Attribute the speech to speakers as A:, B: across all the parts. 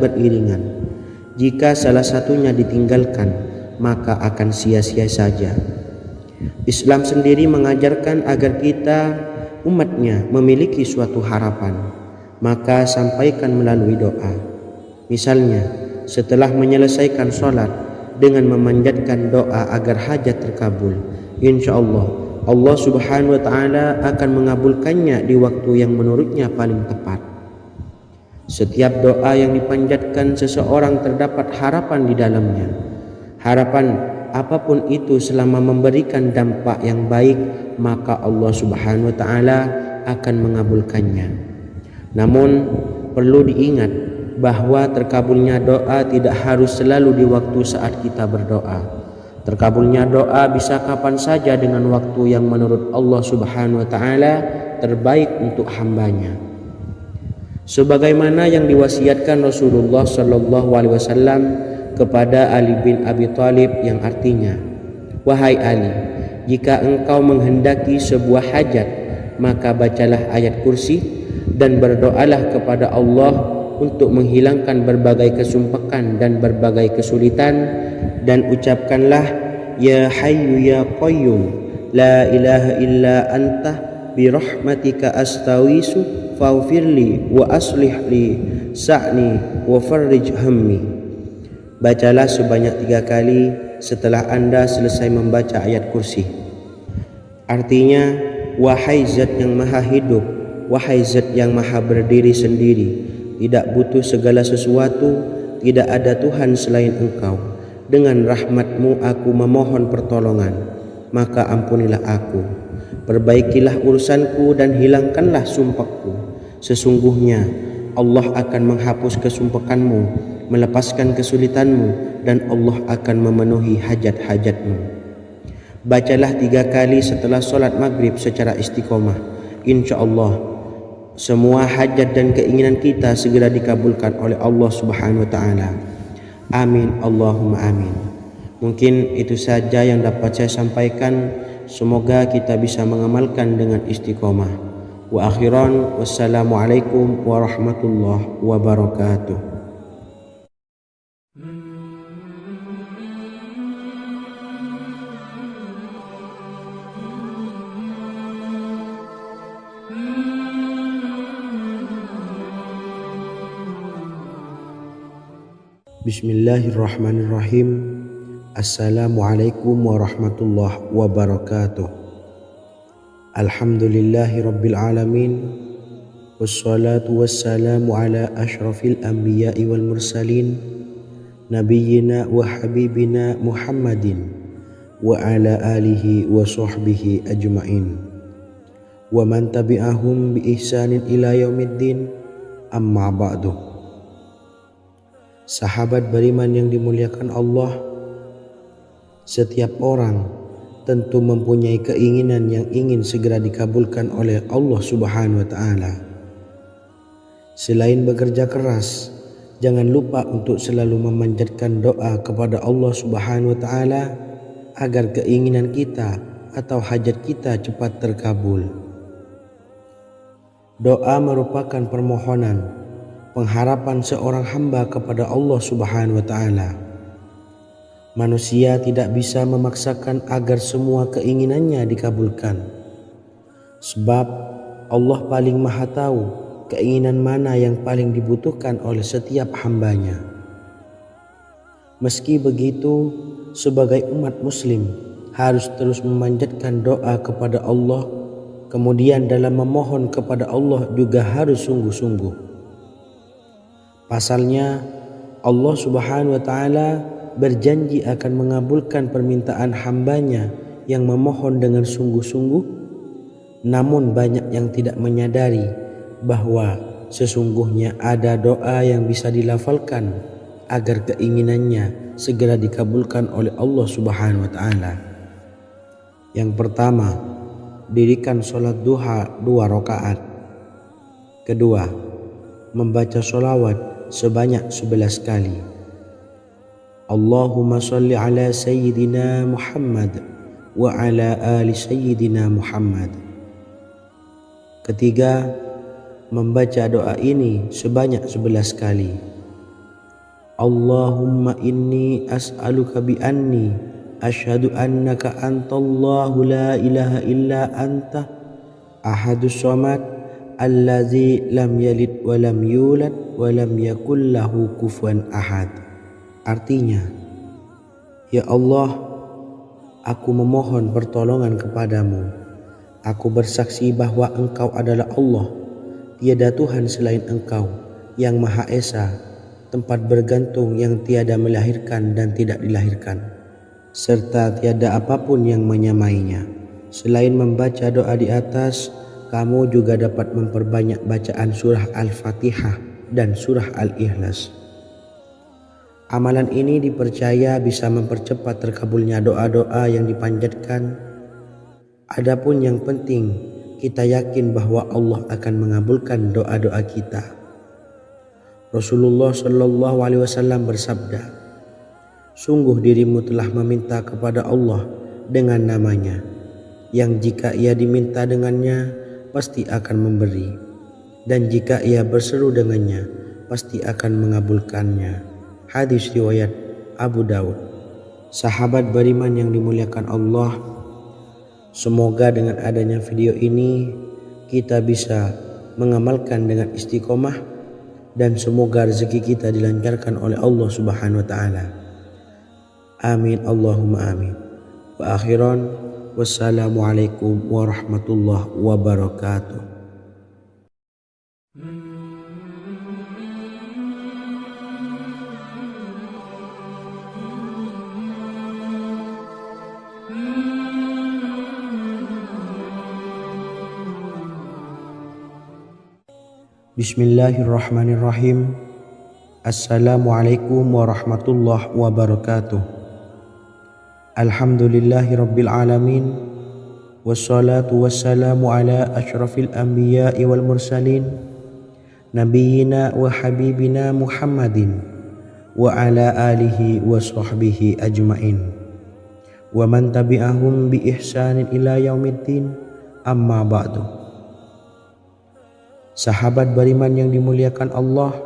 A: beriringan. Jika salah satunya ditinggalkan, maka akan sia-sia saja. Islam sendiri mengajarkan agar kita umatnya memiliki suatu harapan, maka sampaikan melalui doa. Misalnya, setelah menyelesaikan sholat dengan memanjatkan doa agar hajat terkabul, insya Allah Subhanahu wa ta'ala akan mengabulkannya di waktu yang menurutnya paling tepat. Setiap doa yang dipanjatkan seseorang terdapat harapan di dalamnya. Harapan apapun itu selama memberikan dampak yang baik, maka Allah Subhanahu wa ta'ala akan mengabulkannya. Namun perlu diingat bahwa terkabulnya doa tidak harus selalu di waktu saat kita berdoa. Terkabulnya doa bisa kapan saja dengan waktu yang menurut Allah Subhanahu wa ta'ala terbaik untuk hambanya. Sebagaimana yang diwasiatkan Rasulullah sallallahu alaihi wasallam kepada Ali bin Abi Thalib, yang artinya, "Wahai Ali, jika engkau menghendaki sebuah hajat, maka bacalah ayat kursi dan berdoalah kepada Allah untuk menghilangkan berbagai kesumpakan dan berbagai kesulitan, dan ucapkanlah, Ya Hayyu Ya Qayyum, la ilaha illa anta birahmatika astawisu faghfirli wa aslih li sa'ni wa farrij hammi." Bacalah sebanyak 3 kali setelah Anda selesai membaca ayat kursi. Artinya, wahai zat yang maha hidup, wahai zat yang maha berdiri sendiri, tidak butuh segala sesuatu, tidak ada Tuhan selain Engkau. Dengan rahmat-Mu aku memohon pertolongan, maka ampunilah aku. Perbaikilah urusanku dan hilangkanlah sumpahku. Sesungguhnya Allah akan menghapus kesumpakanmu, melepaskan kesulitanmu, dan Allah akan memenuhi hajat-hajatmu. Bacalah 3 kali setelah sholat maghrib secara istiqomah. Insya Allah semua hajat dan keinginan kita segera dikabulkan oleh Allah Subhanahu wa ta'ala. Amin Allahumma amin. Mungkin itu saja yang dapat saya sampaikan. Semoga kita bisa mengamalkan dengan istiqomah. Wa akhiran, wassalamualaikum warahmatullahi wabarakatuh. Bismillahirrahmanirrahim. Assalamualaikum warahmatullahi wabarakatuh. Alhamdulillahi rabbil alamin, wassalatu wassalamu ala ashrafil anbiya'i wal mursalin, nabiyyina wa habibina Muhammadin wa ala alihi wa sahbihi ajma'in, wa man tabi'ahum bi ihsanin ila yaumiddin, amma ba'du. Sahabat beriman yang dimuliakan Allah, setiap orang tentu mempunyai keinginan yang ingin segera dikabulkan oleh Allah Subhanahu wa ta'ala. Selain bekerja keras, jangan lupa untuk selalu memanjatkan doa kepada Allah Subhanahu wa ta'ala agar keinginan kita atau hajat kita cepat terkabul. Doa merupakan permohonan, pengharapan seorang hamba kepada Allah Subhanahu wa ta'ala. Manusia tidak bisa memaksakan agar semua keinginannya dikabulkan, sebab Allah paling maha tahu keinginan mana yang paling dibutuhkan oleh setiap hambanya. Meski begitu, sebagai umat muslim harus terus memanjatkan doa kepada Allah, kemudian dalam memohon kepada Allah juga harus sungguh-sungguh. Pasalnya, Allah Subhanahu wa ta'ala berjanji akan mengabulkan permintaan hambanya yang memohon dengan sungguh-sungguh. Namun banyak yang tidak menyadari bahwa sesungguhnya ada doa yang bisa dilafalkan agar keinginannya segera dikabulkan oleh Allah Subhanahu wa ta'ala. Yang pertama, dirikan sholat duha 2 rakaat. Kedua, membaca sholawat sebanyak 11 kali. Allahumma salli ala Sayyidina Muhammad wa ala ali Sayyidina Muhammad. Ketiga, membaca doa ini sebanyak 11 kali. Allahumma inni as'aluka bi anni asyhadu annaka antallahu la ilaha illa anta ahadus samad allazi lam yalid wa lam yulad wa lam yakul lahu kufuwan ahad. Artinya, ya Allah, aku memohon pertolongan kepadamu. Aku bersaksi bahwa Engkau adalah Allah, tiada Tuhan selain Engkau, yang Maha Esa, tempat bergantung yang tiada melahirkan dan tidak dilahirkan, serta tiada apapun yang menyamainya. Selain membaca doa di atas, kamu juga dapat memperbanyak bacaan surah Al-Fatihah dan surah Al-Ikhlas. Amalan ini dipercaya bisa mempercepat terkabulnya doa-doa yang dipanjatkan. Adapun yang penting, kita yakin bahwa Allah akan mengabulkan doa-doa kita. Rasulullah Shallallahu Alaihi Wasallam bersabda, sungguh dirimu telah meminta kepada Allah dengan namanya, yang jika ia diminta dengannya pasti akan memberi, dan jika ia berseru dengannya pasti akan mengabulkannya. Hadis riwayat Abu Daud. Sahabat beriman yang dimuliakan Allah, semoga dengan adanya video ini kita bisa mengamalkan dengan istiqomah, dan semoga rezeki kita dilancarkan oleh Allah Subhanahu wa taala. Amin Allahumma amin. Wa akhiran, wassalamualaikum warahmatullahi wabarakatuh. Bismillahirrahmanirrahim. Assalamualaikum warahmatullahi wabarakatuh. Alhamdulillahirabbil alamin. Wassalatu wassalamu ala asyrafil anbiya'i wal mursalin, nabiyyina wa habibina Muhammadin wa ala alihi wa sahbihi ajmain, wa man tabi'ahum bi ihsanin ila yaumiddin. Amma ba'du. Sahabat beriman yang dimuliakan Allah,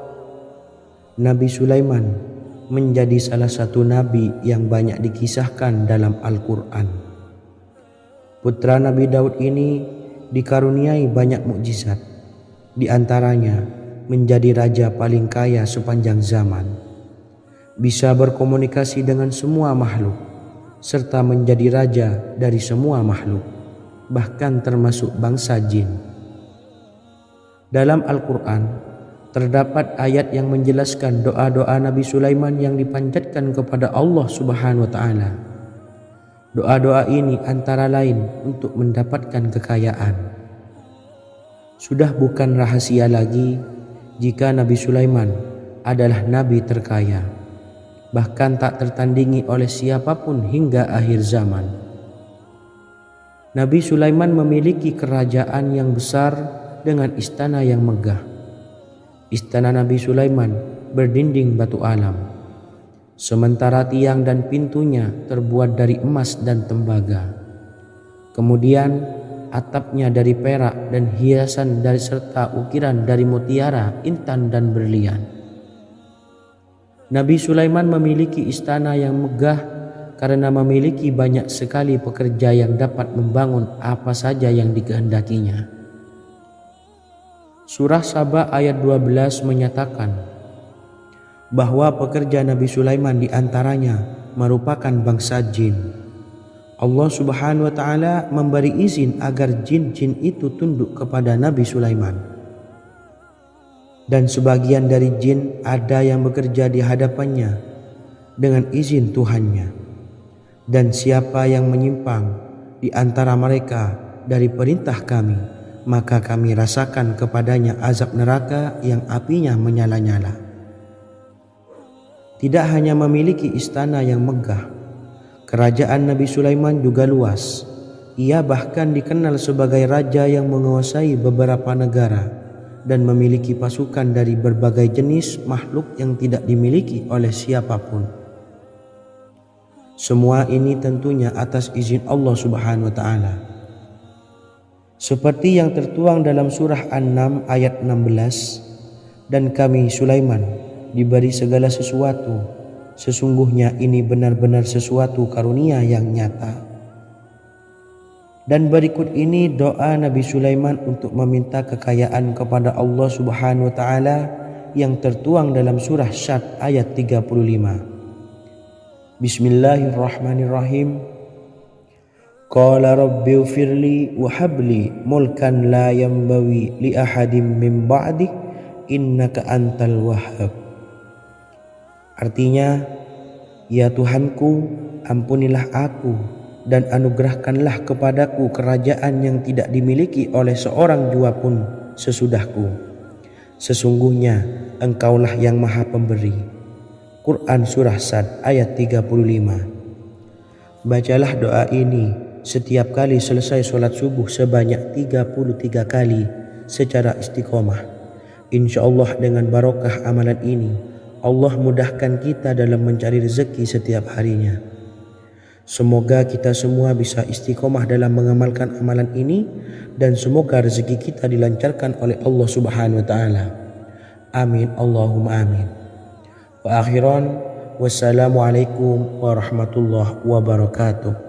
A: Nabi Sulaiman menjadi salah satu nabi yang banyak dikisahkan dalam Al-Quran. Putra Nabi Daud ini dikaruniai banyak mukjizat, di antaranya menjadi raja paling kaya sepanjang zaman, bisa berkomunikasi dengan semua makhluk, serta menjadi raja dari semua makhluk, bahkan termasuk bangsa jin. Dalam Al-Quran terdapat ayat yang menjelaskan doa-doa Nabi Sulaiman yang dipanjatkan kepada Allah Subhanahu wa taala. Doa-doa ini antara lain untuk mendapatkan kekayaan. Sudah bukan rahasia lagi jika Nabi Sulaiman adalah nabi terkaya, bahkan tak tertandingi oleh siapapun hingga akhir zaman. Nabi Sulaiman memiliki kerajaan yang besar dengan istana yang megah. Istana Nabi Sulaiman berdinding batu alam, sementara tiang dan pintunya terbuat dari emas dan tembaga. Kemudian atapnya dari perak dan hiasan dari serta ukiran dari mutiara, intan dan berlian. Nabi Sulaiman memiliki istana yang megah karena memiliki banyak sekali pekerja yang dapat membangun apa saja yang dikehendakinya. Surah Saba ayat 12 menyatakan bahwa pekerja Nabi Sulaiman diantaranya merupakan bangsa jin. Allah Subhanahu wa taala memberi izin agar jin-jin itu tunduk kepada Nabi Sulaiman. Dan sebagian dari jin ada yang bekerja di hadapannya dengan izin Tuhannya. Dan siapa yang menyimpang di antara mereka dari perintah kami, maka kami rasakan kepadanya azab neraka yang apinya menyala-nyala. Tidak hanya memiliki istana yang megah, kerajaan Nabi Sulaiman juga luas. Ia bahkan dikenal sebagai raja yang menguasai beberapa negara dan memiliki pasukan dari berbagai jenis makhluk yang tidak dimiliki oleh siapapun. Semua ini tentunya atas izin Allah Subhanahu wa taala. Seperti yang tertuang dalam surah An-Naml ayat 16, dan kami Sulaiman diberi segala sesuatu. Sesungguhnya ini benar-benar sesuatu karunia yang nyata. Dan berikut ini doa Nabi Sulaiman untuk meminta kekayaan kepada Allah Subhanahu wa taala yang tertuang dalam surah Syad ayat 35. Bismillahirrahmanirrahim. Qala rabbi ighfirli wa habli mulkan la yanbawi li ahadin min ba'di innaka antal wahhab. Artinya, ya Tuhanku, ampunilah aku dan anugerahkanlah kepadaku kerajaan yang tidak dimiliki oleh seorang jua pun sesudahku. Sesungguhnya Engkaulah yang Maha Pemberi. Quran Surah Sad ayat 35. Bacalah doa ini setiap kali selesai sholat subuh sebanyak 33 kali secara istiqomah. Insya Allah dengan barokah amalan ini, Allah mudahkan kita dalam mencari rezeki setiap harinya. Semoga kita semua bisa istiqomah dalam mengamalkan amalan ini dan semoga rezeki kita dilancarkan oleh Allah Subhanahu wa taala. Amin Allahumma amin. Wa akhiran wassalamualaikum warahmatullahi wabarakatuh.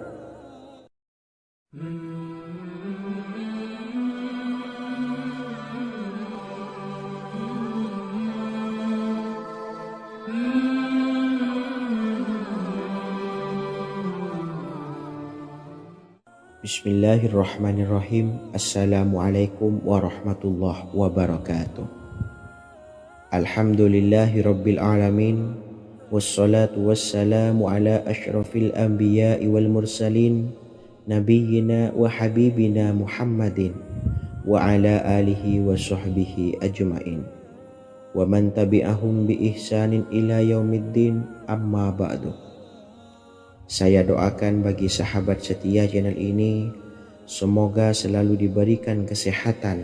A: Bismillahirrahmanirrahim. Assalamualaikum warahmatullahi wabarakatuh. Alhamdulillahi rabbil alamin. Wassalatu wassalamu ala ashrafil anbiya'i wal mursalin nabiyyina wa habibina Muhammadin wa ala alihi wa sahbihi ajma'in wa man tabi'ahum bi ihsanin ila yaumiddin, amma ba'du. Saya doakan bagi sahabat setia channel ini, semoga selalu diberikan kesehatan,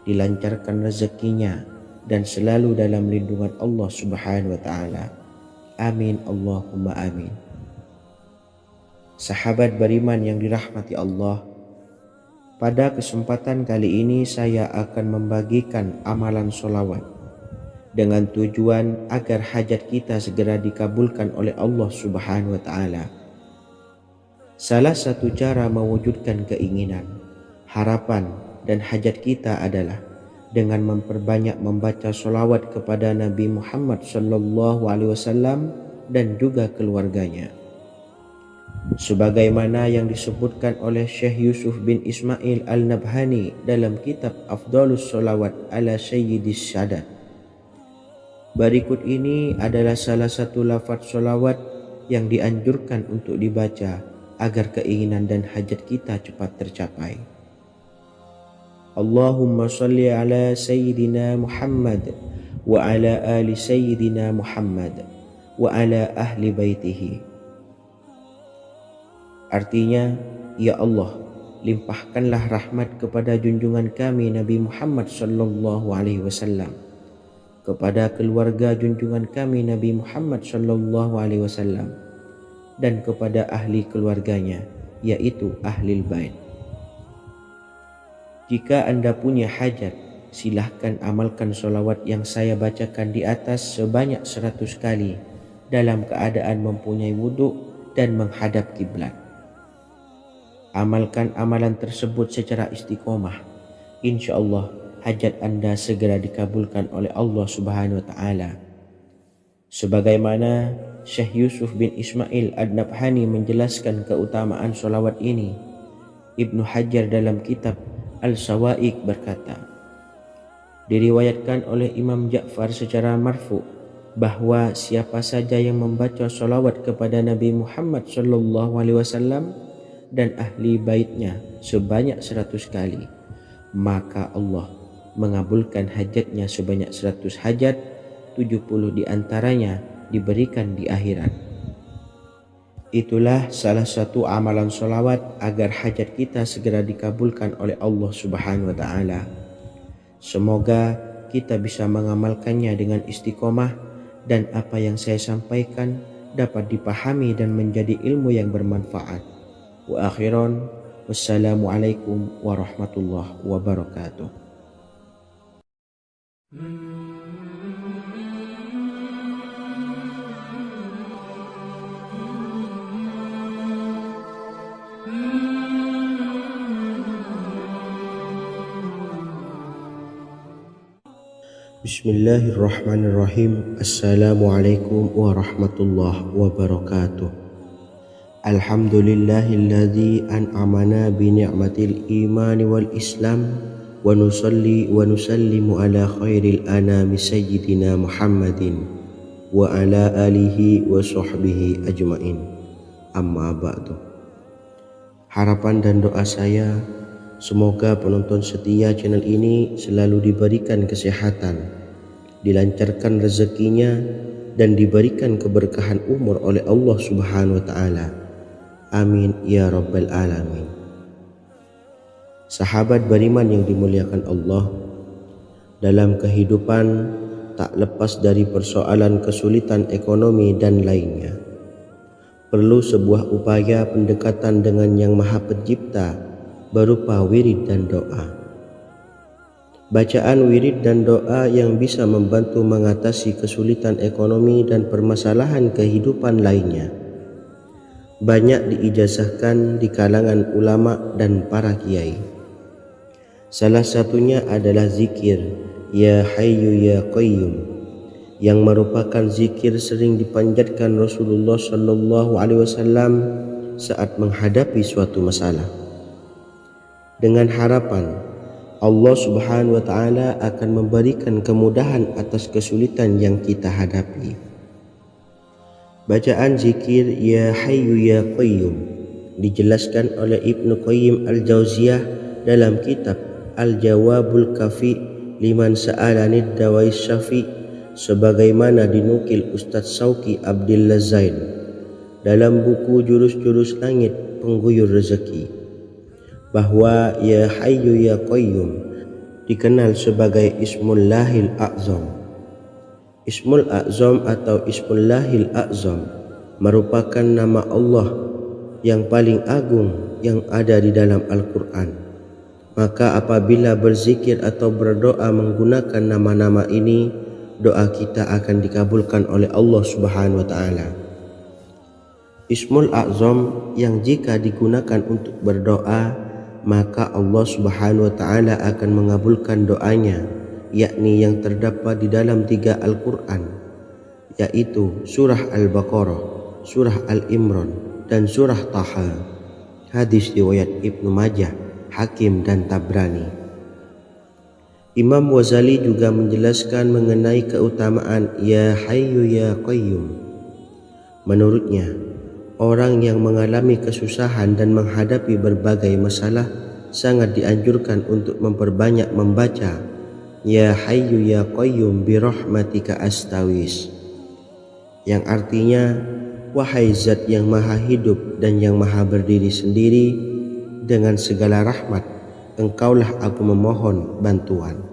A: dilancarkan rezekinya, dan selalu dalam lindungan Allah Subhanahu wa taala. Amin Allahumma amin. Sahabat beriman yang dirahmati Allah, pada kesempatan kali ini saya akan membagikan amalan sholawat dengan tujuan agar hajat kita segera dikabulkan oleh Allah Subhanahu wa taala. Salah satu cara mewujudkan keinginan, harapan, dan hajat kita adalah dengan memperbanyak membaca sholawat kepada Nabi Muhammad SAW dan juga keluarganya. Sebagaimana yang disebutkan oleh Syekh Yusuf bin Ismail Al-Nabhani dalam kitab Afdhalus Sholawat ala Sayyidis Sadat. Berikut ini adalah salah satu lafaz sholawat yang dianjurkan untuk dibaca agar keinginan dan hajat kita cepat tercapai. Allahumma salli ala Sayyidina Muhammad wa ala ali Sayyidina Muhammad wa ala ahli baitihi. Artinya, ya Allah, limpahkanlah rahmat kepada junjungan kami Nabi Muhammad sallallahu alaihi wasallam, kepada keluarga junjungan kami Nabi Muhammad sallallahu alaihi wasallam, dan kepada ahli keluarganya, yaitu ahlil bait. Jika Anda punya hajat, silahkan amalkan sholawat yang saya bacakan di atas sebanyak 100 kali dalam keadaan mempunyai wudhu dan menghadap kiblat. Amalkan amalan tersebut secara istiqomah. Insya Allah hajat Anda segera dikabulkan oleh Allah Subhanahu wa taala. Sebagaimana Syekh Yusuf bin Ismail Ad-Nabhani menjelaskan keutamaan sholawat ini, Ibnu Hajar dalam kitab Al-Sawa'iq berkata, diriwayatkan oleh Imam Ja'far secara marfu bahwa siapa saja yang membaca sholawat kepada Nabi Muhammad SAW dan ahli baitnya sebanyak 100 kali, maka Allah mengabulkan hajatnya sebanyak 100 hajat, 70 diantaranya diberikan di akhirat. Itulah salah satu amalan sholawat agar hajat kita segera dikabulkan oleh Allah Subhanahu wa taala. Semoga kita bisa mengamalkannya dengan istiqomah dan apa yang saya sampaikan dapat dipahami dan menjadi ilmu yang bermanfaat. Wa akhiran, wassalamualaikum warahmatullahi wabarakatuh. Bismillahirrahmanirrahim. Assalamualaikum warahmatullahi wabarakatuh. Alhamdulillahilladzi an'amana bi ni'matil imani wal islam wa nusalli wa nusallimu ala khairil anami sayyidina Muhammadin wa ala alihi wa sahbihi ajmain. Amma ba'du. Harapan dan doa saya, semoga penonton setia channel ini selalu diberikan kesehatan, dilancarkan rezekinya, dan diberikan keberkahan umur oleh Allah Subhanahu wa Ta'ala. Amin ya Rabbal Alamin. Sahabat beriman yang dimuliakan Allah, dalam kehidupan tak lepas dari persoalan kesulitan ekonomi dan lainnya. Perlu sebuah upaya pendekatan dengan Yang Maha Pencipta berupa wirid dan doa. Bacaan wirid dan doa yang bisa membantu mengatasi kesulitan ekonomi dan permasalahan kehidupan lainnya banyak diijazahkan di kalangan ulama dan para kiai. Salah satunya adalah zikir Ya Hayyu Ya Qayyum, yang merupakan zikir sering dipanjatkan Rasulullah SAW saat menghadapi suatu masalah, dengan harapan Allah Subhanahu wa Ta'ala akan memberikan kemudahan atas kesulitan yang kita hadapi. Bacaan zikir Ya Hayyu Ya Qayyum dijelaskan oleh Ibnu Qayyim Al-Jauziyah dalam kitab Al-Jawabul Kafi liman sa'alanid dawais syafi, sebagaimana dinukil Ustadz Sauki Abdillah Zain dalam buku Jurus-Jurus Langit Pengguyur Rezeki, bahwa Ya Hayyu Ya Qayyum dikenal sebagai Ismullahil A'zam. Ismul A'zam atau Ismullahil A'zam merupakan nama Allah yang paling agung yang ada di dalam Al-Quran. Maka apabila berzikir atau berdoa menggunakan nama-nama ini, doa kita akan dikabulkan oleh Allah Subhanahu wa Ta'ala. Ismul A'zam yang jika digunakan untuk berdoa, maka Allah Subhanahu wa Ta'ala akan mengabulkan doanya, yakni yang terdapat di dalam 3 Al-Quran, yaitu surah Al-Baqarah, surah Al-Imran, dan surah Taha. Hadis riwayat Ibnu Majah, Hakim, dan Tabrani. Imam Ghazali juga menjelaskan mengenai keutamaan Ya Hayyu Ya Qayyum. Menurutnya, orang yang mengalami kesusahan dan menghadapi berbagai masalah sangat dianjurkan untuk memperbanyak membaca Ya Hayyu Ya Qayyum bi rahmatika astawis, yang artinya wahai zat yang maha hidup dan yang maha berdiri sendiri, dengan segala rahmat engkaulah aku memohon bantuan.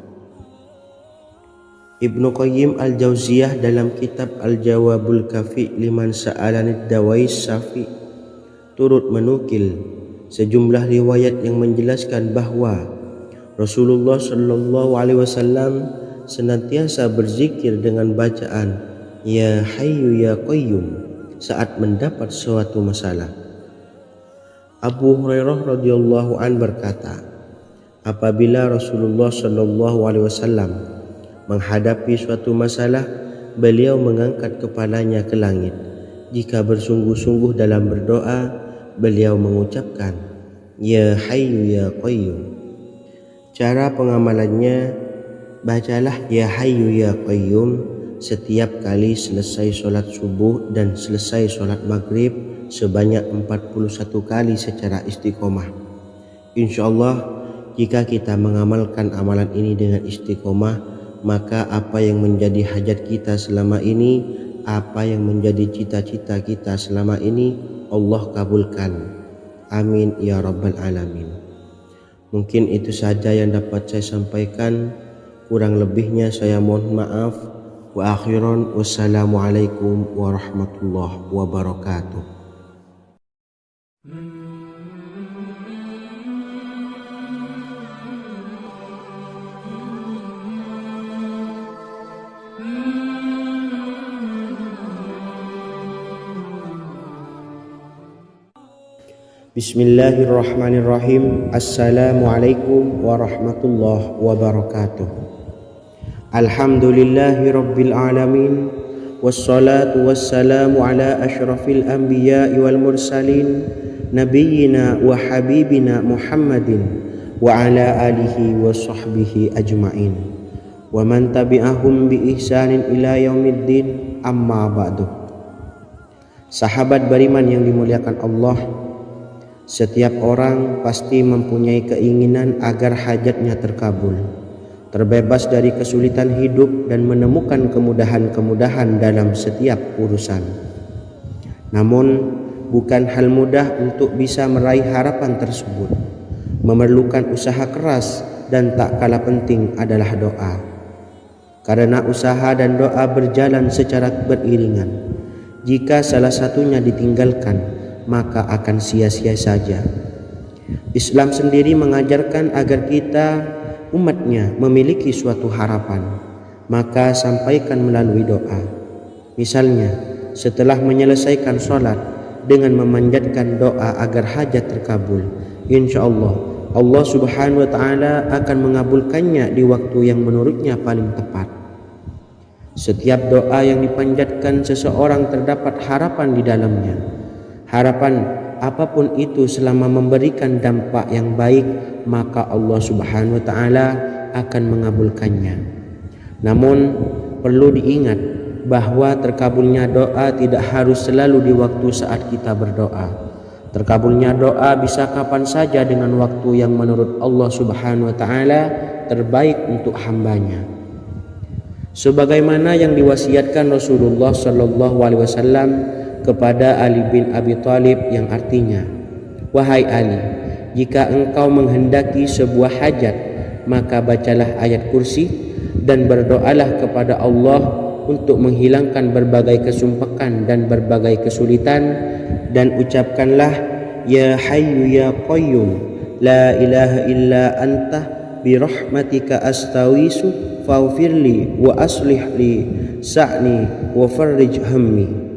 A: Ibnu Qayyim Al-Jauziyah dalam kitab Al-Jawabul Kafi liman sa'alanid dawais syafi turut menukil sejumlah riwayat yang menjelaskan bahwa Rasulullah SAW senantiasa berzikir dengan bacaan Ya Hayyu Ya Qayyum saat mendapat suatu masalah. Abu Hurairah radhiyallahu an berkata, apabila Rasulullah SAW menghadapi suatu masalah, beliau mengangkat kepalanya ke langit. Jika bersungguh-sungguh dalam berdoa, beliau mengucapkan Ya Hayyu Ya Qayyum. Cara pengamalannya, bacalah Ya Hayyu Ya Qayyum setiap kali selesai sholat subuh dan selesai sholat maghrib sebanyak 41 kali secara istiqomah. Insyaallah, jika kita mengamalkan amalan ini dengan istiqomah, maka apa yang menjadi hajat kita selama ini, apa yang menjadi cita-cita kita selama ini, Allah kabulkan. Amin ya Rabbal Alamin. Mungkin itu saja yang dapat saya sampaikan. Kurang lebihnya saya mohon maaf. Wa akhiran, wassalamualaikum warahmatullahi wabarakatuh. Bismillahirrahmanirrahim. Assalamualaikum warahmatullahi wabarakatuh. Alhamdulillahi Rabbil Alamin. Wassalatu wassalamu ala ashrafil anbiya'i wal mursalin Nabiyyina wa habibina Muhammadin wa ala alihi wa sahbihi ajma'in wa man tabi'ahum bi ihsanin ila yaumiddin, amma ba'du. Sahabat beriman yang dimuliakan Allah, setiap orang pasti mempunyai keinginan agar hajatnya terkabul, terbebas dari kesulitan hidup dan menemukan kemudahan-kemudahan dalam setiap urusan. Namun bukan hal mudah untuk bisa meraih harapan tersebut. Memerlukan usaha keras dan tak kalah penting adalah doa. Karena usaha dan doa berjalan secara beriringan. Jika salah satunya ditinggalkan, maka akan sia-sia saja. Islam sendiri mengajarkan agar kita umatnya memiliki suatu harapan, maka sampaikan melalui doa. Misalnya, setelah menyelesaikan sholat dengan memanjatkan doa agar hajat terkabul, insya Allah subhanahu wa ta'ala akan mengabulkannya di waktu yang menurutnya paling tepat. Setiap doa yang dipanjatkan seseorang terdapat harapan di dalamnya. Harapan apapun itu selama memberikan dampak yang baik, maka Allah subhanahu wa ta'ala akan mengabulkannya. Namun perlu diingat bahwa terkabulnya doa tidak harus selalu di waktu saat kita berdoa. Terkabulnya doa bisa kapan saja dengan waktu yang menurut Allah subhanahu wa ta'ala terbaik untuk hambanya. Sebagaimana yang diwasiatkan Rasulullah sallallahu alaihi wasallam kepada Ali bin Abi Thalib, yang artinya, "Wahai Ali, jika engkau menghendaki sebuah hajat, maka bacalah ayat kursi dan berdoalah kepada Allah untuk menghilangkan berbagai kesumpakan dan berbagai kesulitan, dan ucapkanlah, Ya Hayyu Ya Qayyum, La ilaha illa anta birahmatika astawisu faghfirli wa aslih li sa'ni wa farrij hammi."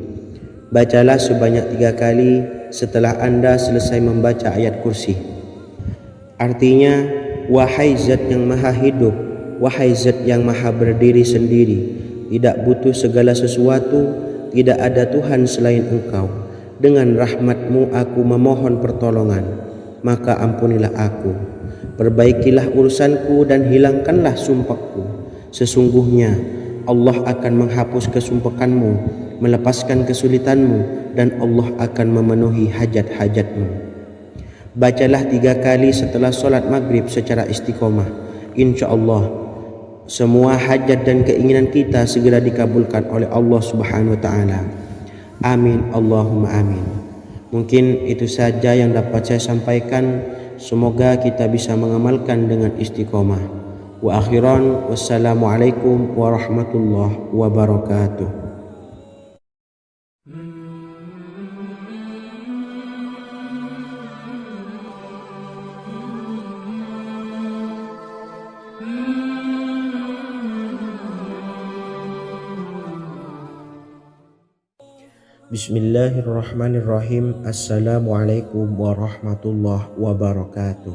A: Bacalah sebanyak 3 kali setelah Anda selesai membaca ayat kursi. Artinya, wahai zat yang maha hidup, wahai zat yang maha berdiri sendiri, tidak butuh segala sesuatu, tidak ada Tuhan selain Engkau. Dengan rahmat-Mu aku memohon pertolongan, maka ampunilah aku. Perbaikilah urusanku dan hilangkanlah sumpahku. Sesungguhnya Allah akan menghapus kesumpahanmu, melepaskan kesulitanmu, dan Allah akan memenuhi hajat-hajatmu. Bacalah 3 kali setelah solat maghrib secara istiqomah. Insya Allah semua hajat dan keinginan kita segera dikabulkan oleh Allah subhanahu wa ta'ala. Amin Allahumma amin. Mungkin itu saja yang dapat saya sampaikan. Semoga kita bisa mengamalkan dengan istiqomah. Wa akhiran, wassalamualaikum warahmatullahi wabarakatuh. Bismillahirrahmanirrahim. Assalamualaikum warahmatullahi wabarakatuh.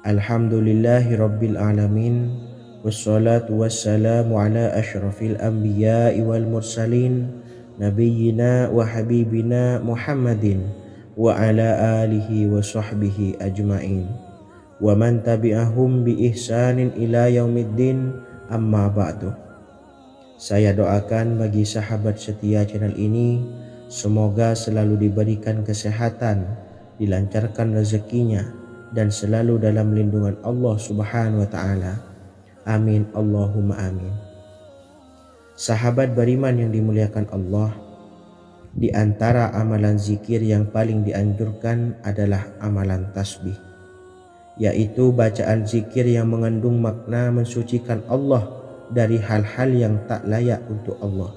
A: Alhamdulillahi Rabbil Alamin. Wassalatu wassalamu ala ashrafil anbiya'i wal mursalin Nabiyyina wa habibina Muhammadin wa ala alihi wa sahbihi ajma'in wa man tabi'ahum bi ihsanin ila yaumiddin, amma ba'du. Saya doakan bagi sahabat setia channel ini, semoga selalu diberikan kesehatan, dilancarkan rezekinya, dan selalu dalam lindungan Allah subhanahu wa ta'ala. Amin Allahumma amin. Sahabat beriman yang dimuliakan Allah, di antara amalan zikir yang paling dianjurkan adalah amalan tasbih, yaitu bacaan zikir yang mengandung makna mensucikan Allah dari hal-hal yang tak layak untuk Allah.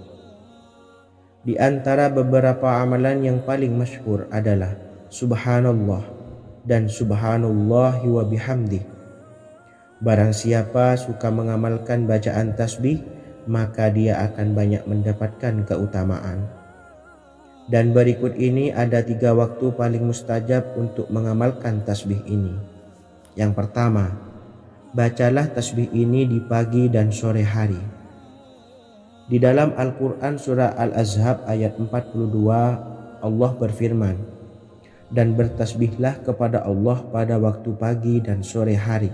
A: Di antara beberapa amalan yang paling masyhur adalah Subhanallah dan Subhanallahi wa bihamdih. Barang siapa suka mengamalkan bacaan tasbih, maka dia akan banyak mendapatkan keutamaan. Dan berikut ini ada 3 waktu paling mustajab untuk mengamalkan tasbih ini. Yang pertama, Bacalah tasbih ini di pagi dan sore hari. Di dalam Al-Quran surah Al-Ahzab ayat 42 Allah berfirman, dan bertasbihlah kepada Allah pada waktu pagi dan sore hari.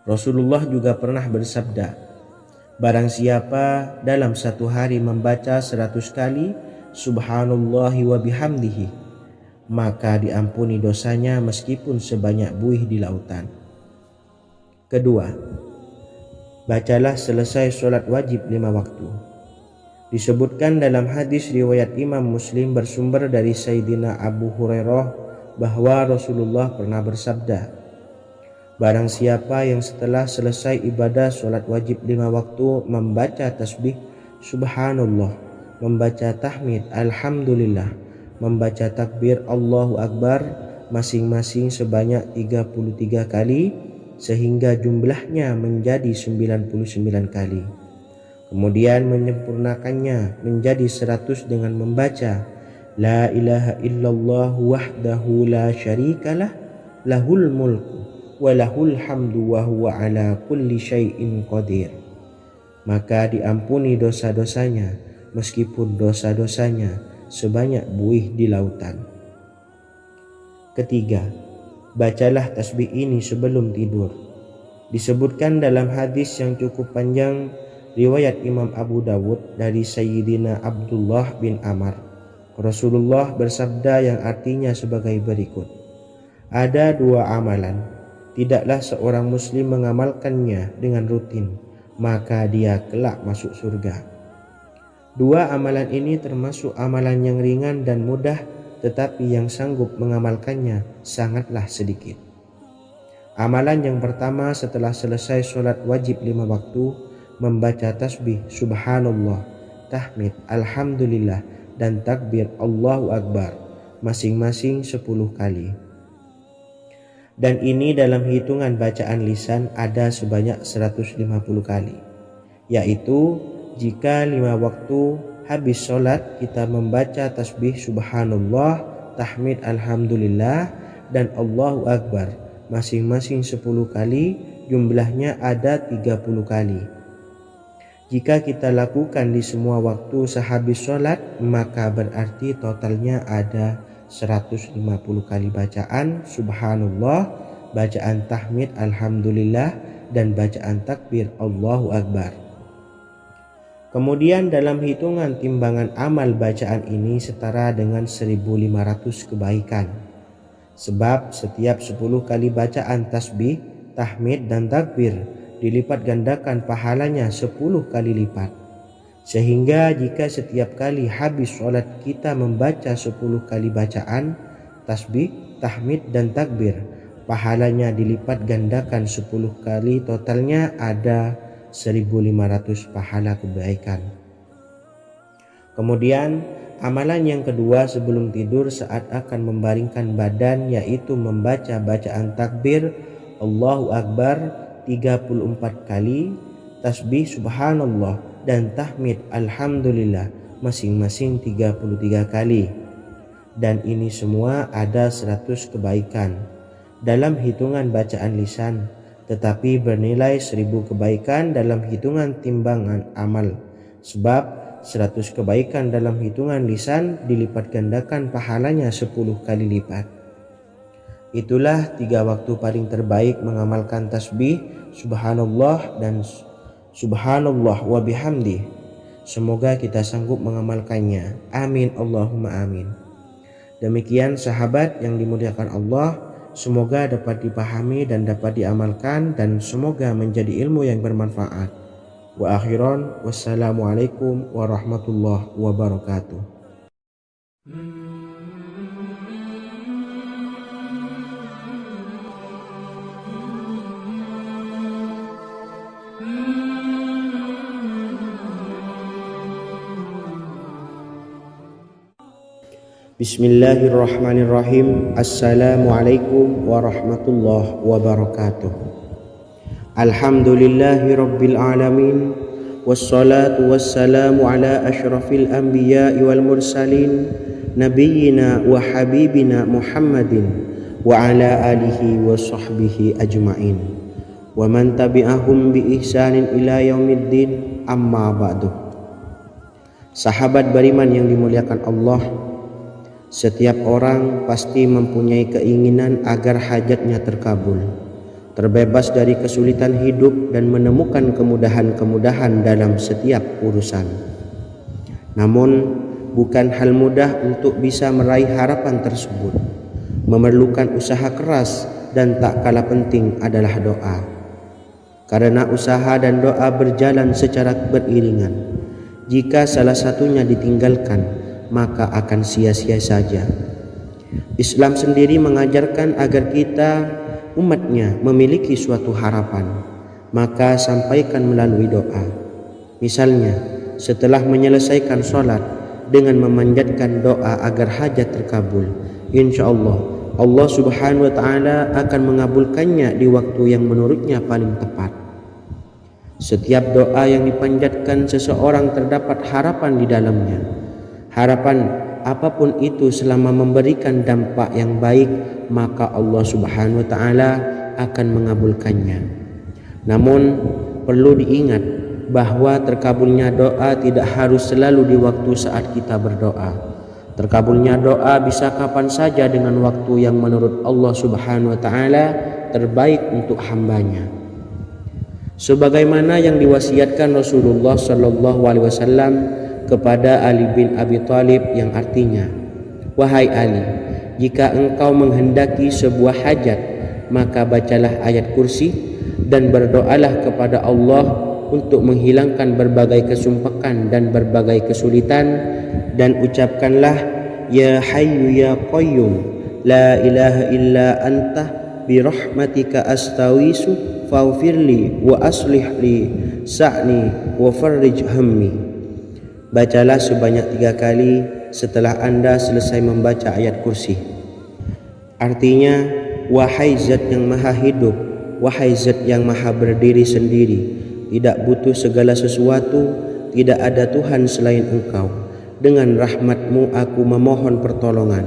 A: Rasulullah juga pernah bersabda, barang siapa dalam satu hari membaca 100 kali Subhanallahi wa bihamdihi, maka diampuni dosanya meskipun sebanyak buih di lautan. Kedua, bacalah selesai sholat wajib 5 waktu. Disebutkan dalam hadis riwayat Imam Muslim bersumber dari Sayyidina Abu Hurairah bahwa Rasulullah pernah bersabda, barang siapa yang setelah selesai ibadah sholat wajib 5 waktu membaca tasbih Subhanallah, membaca tahmid Alhamdulillah, membaca takbir Allahu Akbar masing-masing sebanyak 33 kali sehingga jumlahnya menjadi 99 kali. Kemudian menyempurnakannya menjadi 100 dengan membaca La ilaha illallah wahdahu la syarikalah lahul mulku wa lahul hamdu wa huwa ala kulli syai'in qadir. Maka diampuni dosa-dosanya meskipun dosa-dosanya sebanyak buih di lautan. Ketiga, bacalah tasbih ini sebelum tidur. Disebutkan dalam hadis yang cukup panjang riwayat Imam Abu Dawud dari Sayyidina Abdullah bin Amr, Rasulullah bersabda yang artinya sebagai berikut, ada 2 amalan, tidaklah seorang muslim mengamalkannya dengan rutin, maka dia kelak masuk surga. 2 amalan ini termasuk amalan yang ringan dan mudah, tetapi yang sanggup mengamalkannya sangatlah sedikit. Amalan yang pertama setelah selesai sholat wajib 5 waktu, membaca tasbih Subhanallah, tahmid Alhamdulillah, dan takbir Allahu Akbar masing-masing 10 kali. Dan ini dalam hitungan bacaan lisan ada sebanyak 150 kali, yaitu jika 5 waktu habis sholat kita membaca tasbih Subhanallah, tahmid Alhamdulillah, dan Allahu Akbar masing-masing 10 kali, jumlahnya ada 30 kali. Jika kita lakukan di semua waktu sehabis sholat, maka berarti totalnya ada 150 kali bacaan Subhanallah, bacaan tahmid Alhamdulillah, dan bacaan takbir Allahu Akbar. Kemudian dalam hitungan timbangan amal bacaan ini setara dengan 1500 kebaikan. Sebab setiap 10 kali bacaan tasbih, tahmid, dan takbir dilipat gandakan pahalanya 10 kali lipat. Sehingga jika setiap kali habis sholat kita membaca 10 kali bacaan tasbih, tahmid, dan takbir, pahalanya dilipat gandakan 10 kali, totalnya ada 1500 pahala kebaikan. Kemudian amalan yang kedua sebelum tidur saat akan membaringkan badan, yaitu membaca bacaan takbir Allahu Akbar 34 kali, tasbih Subhanallah, dan tahmid Alhamdulillah masing-masing 33 kali. Dan ini semua ada 100 kebaikan dalam hitungan bacaan lisan, tetapi bernilai 1000 kebaikan dalam hitungan timbangan amal. Sebab 100 kebaikan dalam hitungan lisan dilipat gandakan pahalanya 10 kali lipat. Itulah 3 waktu paling terbaik mengamalkan tasbih Subhanallah dan Subhanallah wa bihamdi. Semoga kita sanggup mengamalkannya. Amin Allahumma amin. Demikian sahabat yang dimuliakan Allah, semoga dapat dipahami dan dapat diamalkan, dan semoga menjadi ilmu yang bermanfaat. Wa akhiran, wassalamualaikum warahmatullahi wabarakatuh. Bismillahirrahmanirrahim. Assalamualaikum warahmatullahi wabarakatuh. Alhamdulillahi rabbil alamin, wassalatu wassalamu ala asyrafil anbiya'i wal mursalin, nabiyyina wa habibina Muhammadin wa ala alihi wa sahbihi ajma'in. wa man tabi'ahum bi ihsanin ila yaumiddin, amma ba'du. Sahabat beriman yang dimuliakan Allah, setiap orang pasti mempunyai keinginan agar hajatnya terkabul, terbebas dari kesulitan hidup dan menemukan kemudahan-kemudahan dalam setiap urusan. Namun bukan hal mudah untuk bisa meraih harapan tersebut. Memerlukan usaha keras dan tak kalah penting adalah doa. Karena usaha dan doa berjalan secara beriringan. Jika salah satunya ditinggalkan, maka akan sia-sia saja. Islam sendiri mengajarkan agar kita umatnya memiliki suatu harapan, maka sampaikan melalui doa. Misalnya, setelah menyelesaikan sholat dengan memanjatkan doa agar hajat terkabul, insya Allah Allah Subhanahu wa Ta'ala akan mengabulkannya di waktu yang menurutnya paling tepat. Setiap doa yang dipanjatkan seseorang terdapat harapan di dalamnya. Harapan apapun itu selama memberikan dampak yang baik, maka Allah Subhanahu wa Ta'ala akan mengabulkannya. Namun perlu diingat bahwa terkabulnya doa tidak harus selalu di waktu saat kita berdoa. Terkabulnya doa bisa kapan saja dengan waktu yang menurut Allah Subhanahu wa Ta'ala terbaik untuk hambanya. Sebagaimana yang diwasiatkan Rasulullah Sallallahu Alaihi Wasallam kepada Ali bin Abi Thalib, yang artinya, wahai Ali, jika engkau menghendaki sebuah hajat, maka bacalah ayat kursi dan berdoalah kepada Allah untuk menghilangkan berbagai kesumpakan dan berbagai kesulitan, dan ucapkanlah, ya hayyu ya qayyum la ilaha illa anta birahmatika astawisu faghfirli wa aslih li sa'ni wa farrij hammi. Bacalah sebanyak 3 kali setelah Anda selesai membaca ayat kursi. Artinya, wahai zat yang maha hidup, wahai zat yang maha berdiri sendiri, tidak butuh segala sesuatu, tidak ada Tuhan selain Engkau. Dengan rahmat-Mu aku memohon pertolongan,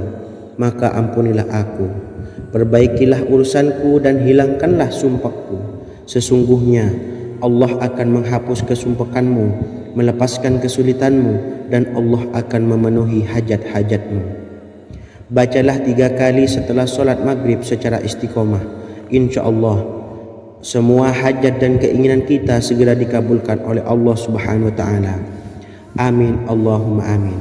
A: maka ampunilah aku. Perbaikilah urusanku dan hilangkanlah sumpahku. Sesungguhnya Allah akan menghapus kesumpahanmu, melepaskan kesulitanmu, dan Allah akan memenuhi hajat-hajatmu. Bacalah 3 kali setelah sholat maghrib secara istiqomah. Insya Allah semua hajat dan keinginan kita segera dikabulkan oleh Allah Subhanahu wa Ta'ala. Amin, Allahumma amin.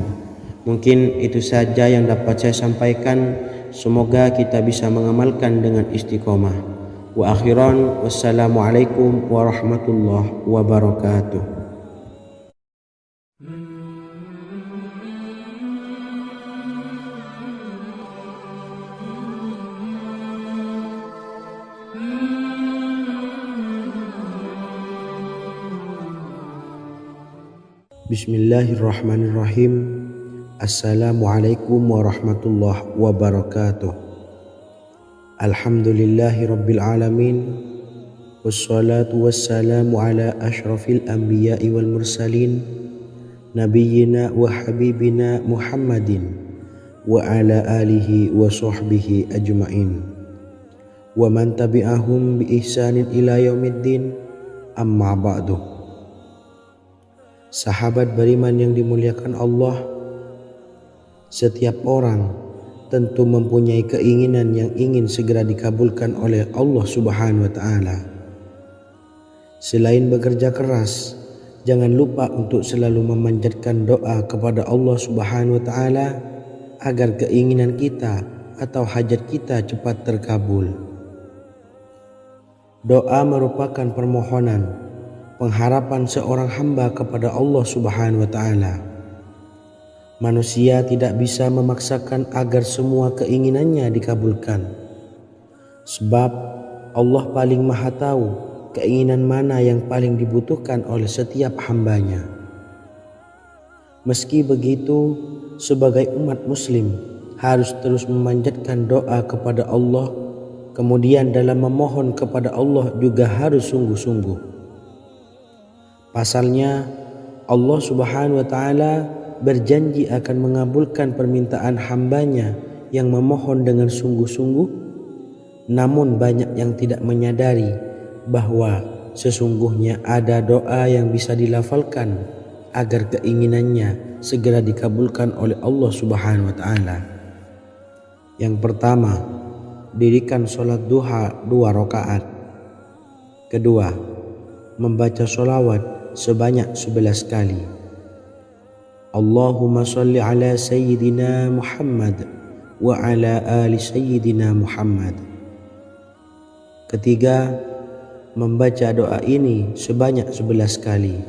A: Mungkin itu saja yang dapat saya sampaikan. Semoga kita bisa mengamalkan dengan istiqomah. Wa akhiran, wassalamualaikum warahmatullahi wabarakatuh. Bismillahirrahmanirrahim. Assalamualaikum warahmatullahi wabarakatuh. Alhamdulillahi rabbil alamin. Wassalatu wassalamu ala ashrafil anbiya'i wal mursalin, nabiyyina wa habibina Muhammadin wa ala alihi wa sahbihi ajma'in, wa man tabi'ahum bi ihsanin ila yaumiddin, amma ba'du. Sahabat beriman yang dimuliakan Allah, setiap orang tentu mempunyai keinginan yang ingin segera dikabulkan oleh Allah Subhanahu wa Ta'ala. Selain bekerja keras, jangan lupa untuk selalu memanjatkan doa kepada Allah Subhanahu wa Ta'ala agar keinginan kita atau hajat kita cepat terkabul. Doa merupakan permohonan, pengharapan seorang hamba kepada Allah Subhanahu wa Ta'ala. Manusia tidak bisa memaksakan agar semua keinginannya dikabulkan, sebab Allah paling maha tahu keinginan mana yang paling dibutuhkan oleh setiap hambanya. Meski begitu, sebagai umat muslim harus terus memanjatkan doa kepada Allah, kemudian dalam memohon kepada Allah juga harus sungguh-sungguh. Pasalnya, Allah Subhanahu wa Ta'ala berjanji akan mengabulkan permintaan hambanya yang memohon dengan sungguh-sungguh. Namun banyak yang tidak menyadari bahwa sesungguhnya ada doa yang bisa dilafalkan agar keinginannya segera dikabulkan oleh Allah Subhanahu wa taala. Yang pertama, dirikan sholat duha 2 rakaat. Kedua, membaca sholawat sebanyak 11 kali. Allahumma sholli ala sayyidina Muhammad wa ala ali sayyidina Muhammad. Ketiga, membaca doa ini sebanyak 11 kali.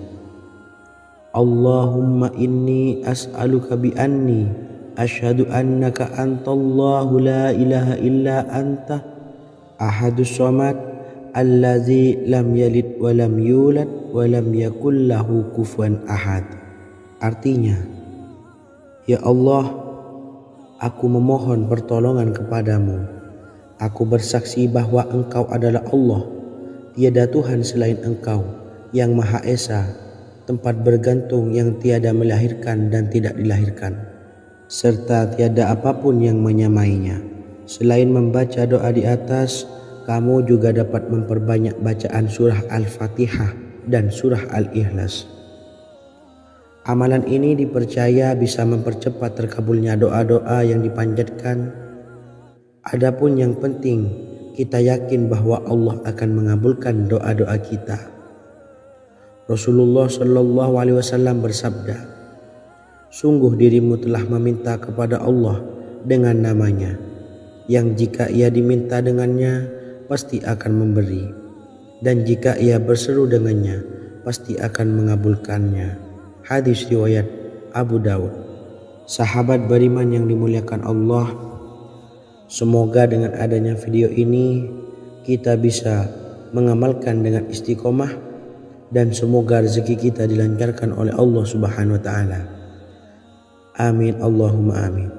A: Allahumma inni as'aluka bi anni asyhadu annaka antallahu la ilaha illa anta ahadus samad allazi lam yalid wa lam yulad wa lam yakul lahu kufuwan ahad. Artinya, ya Allah, aku memohon pertolongan kepadamu. Aku bersaksi bahwa Engkau adalah Allah, tiada Tuhan selain Engkau yang Maha Esa, tempat bergantung yang tiada melahirkan dan tidak dilahirkan, serta tiada apapun yang menyamainya. Selain membaca doa di atas, kamu juga dapat memperbanyak bacaan surah Al-Fatihah dan surah Al-Ikhlas. Amalan ini dipercaya bisa mempercepat terkabulnya doa-doa yang dipanjatkan. Adapun yang penting, kita yakin bahwa Allah akan mengabulkan doa-doa kita. Rasulullah Shallallahu Alaihi Wasallam bersabda, sungguh dirimu telah meminta kepada Allah dengan namanya, yang jika ia diminta dengannya pasti akan memberi, dan jika ia berseru dengannya pasti akan mengabulkannya. Hadis riwayat Abu Dawud. Sahabat beriman yang dimuliakan Allah, semoga dengan adanya video ini kita bisa mengamalkan dengan istiqomah, dan semoga rezeki kita dilancarkan oleh Allah Subhanahu wa taala. Amin Allahumma amin.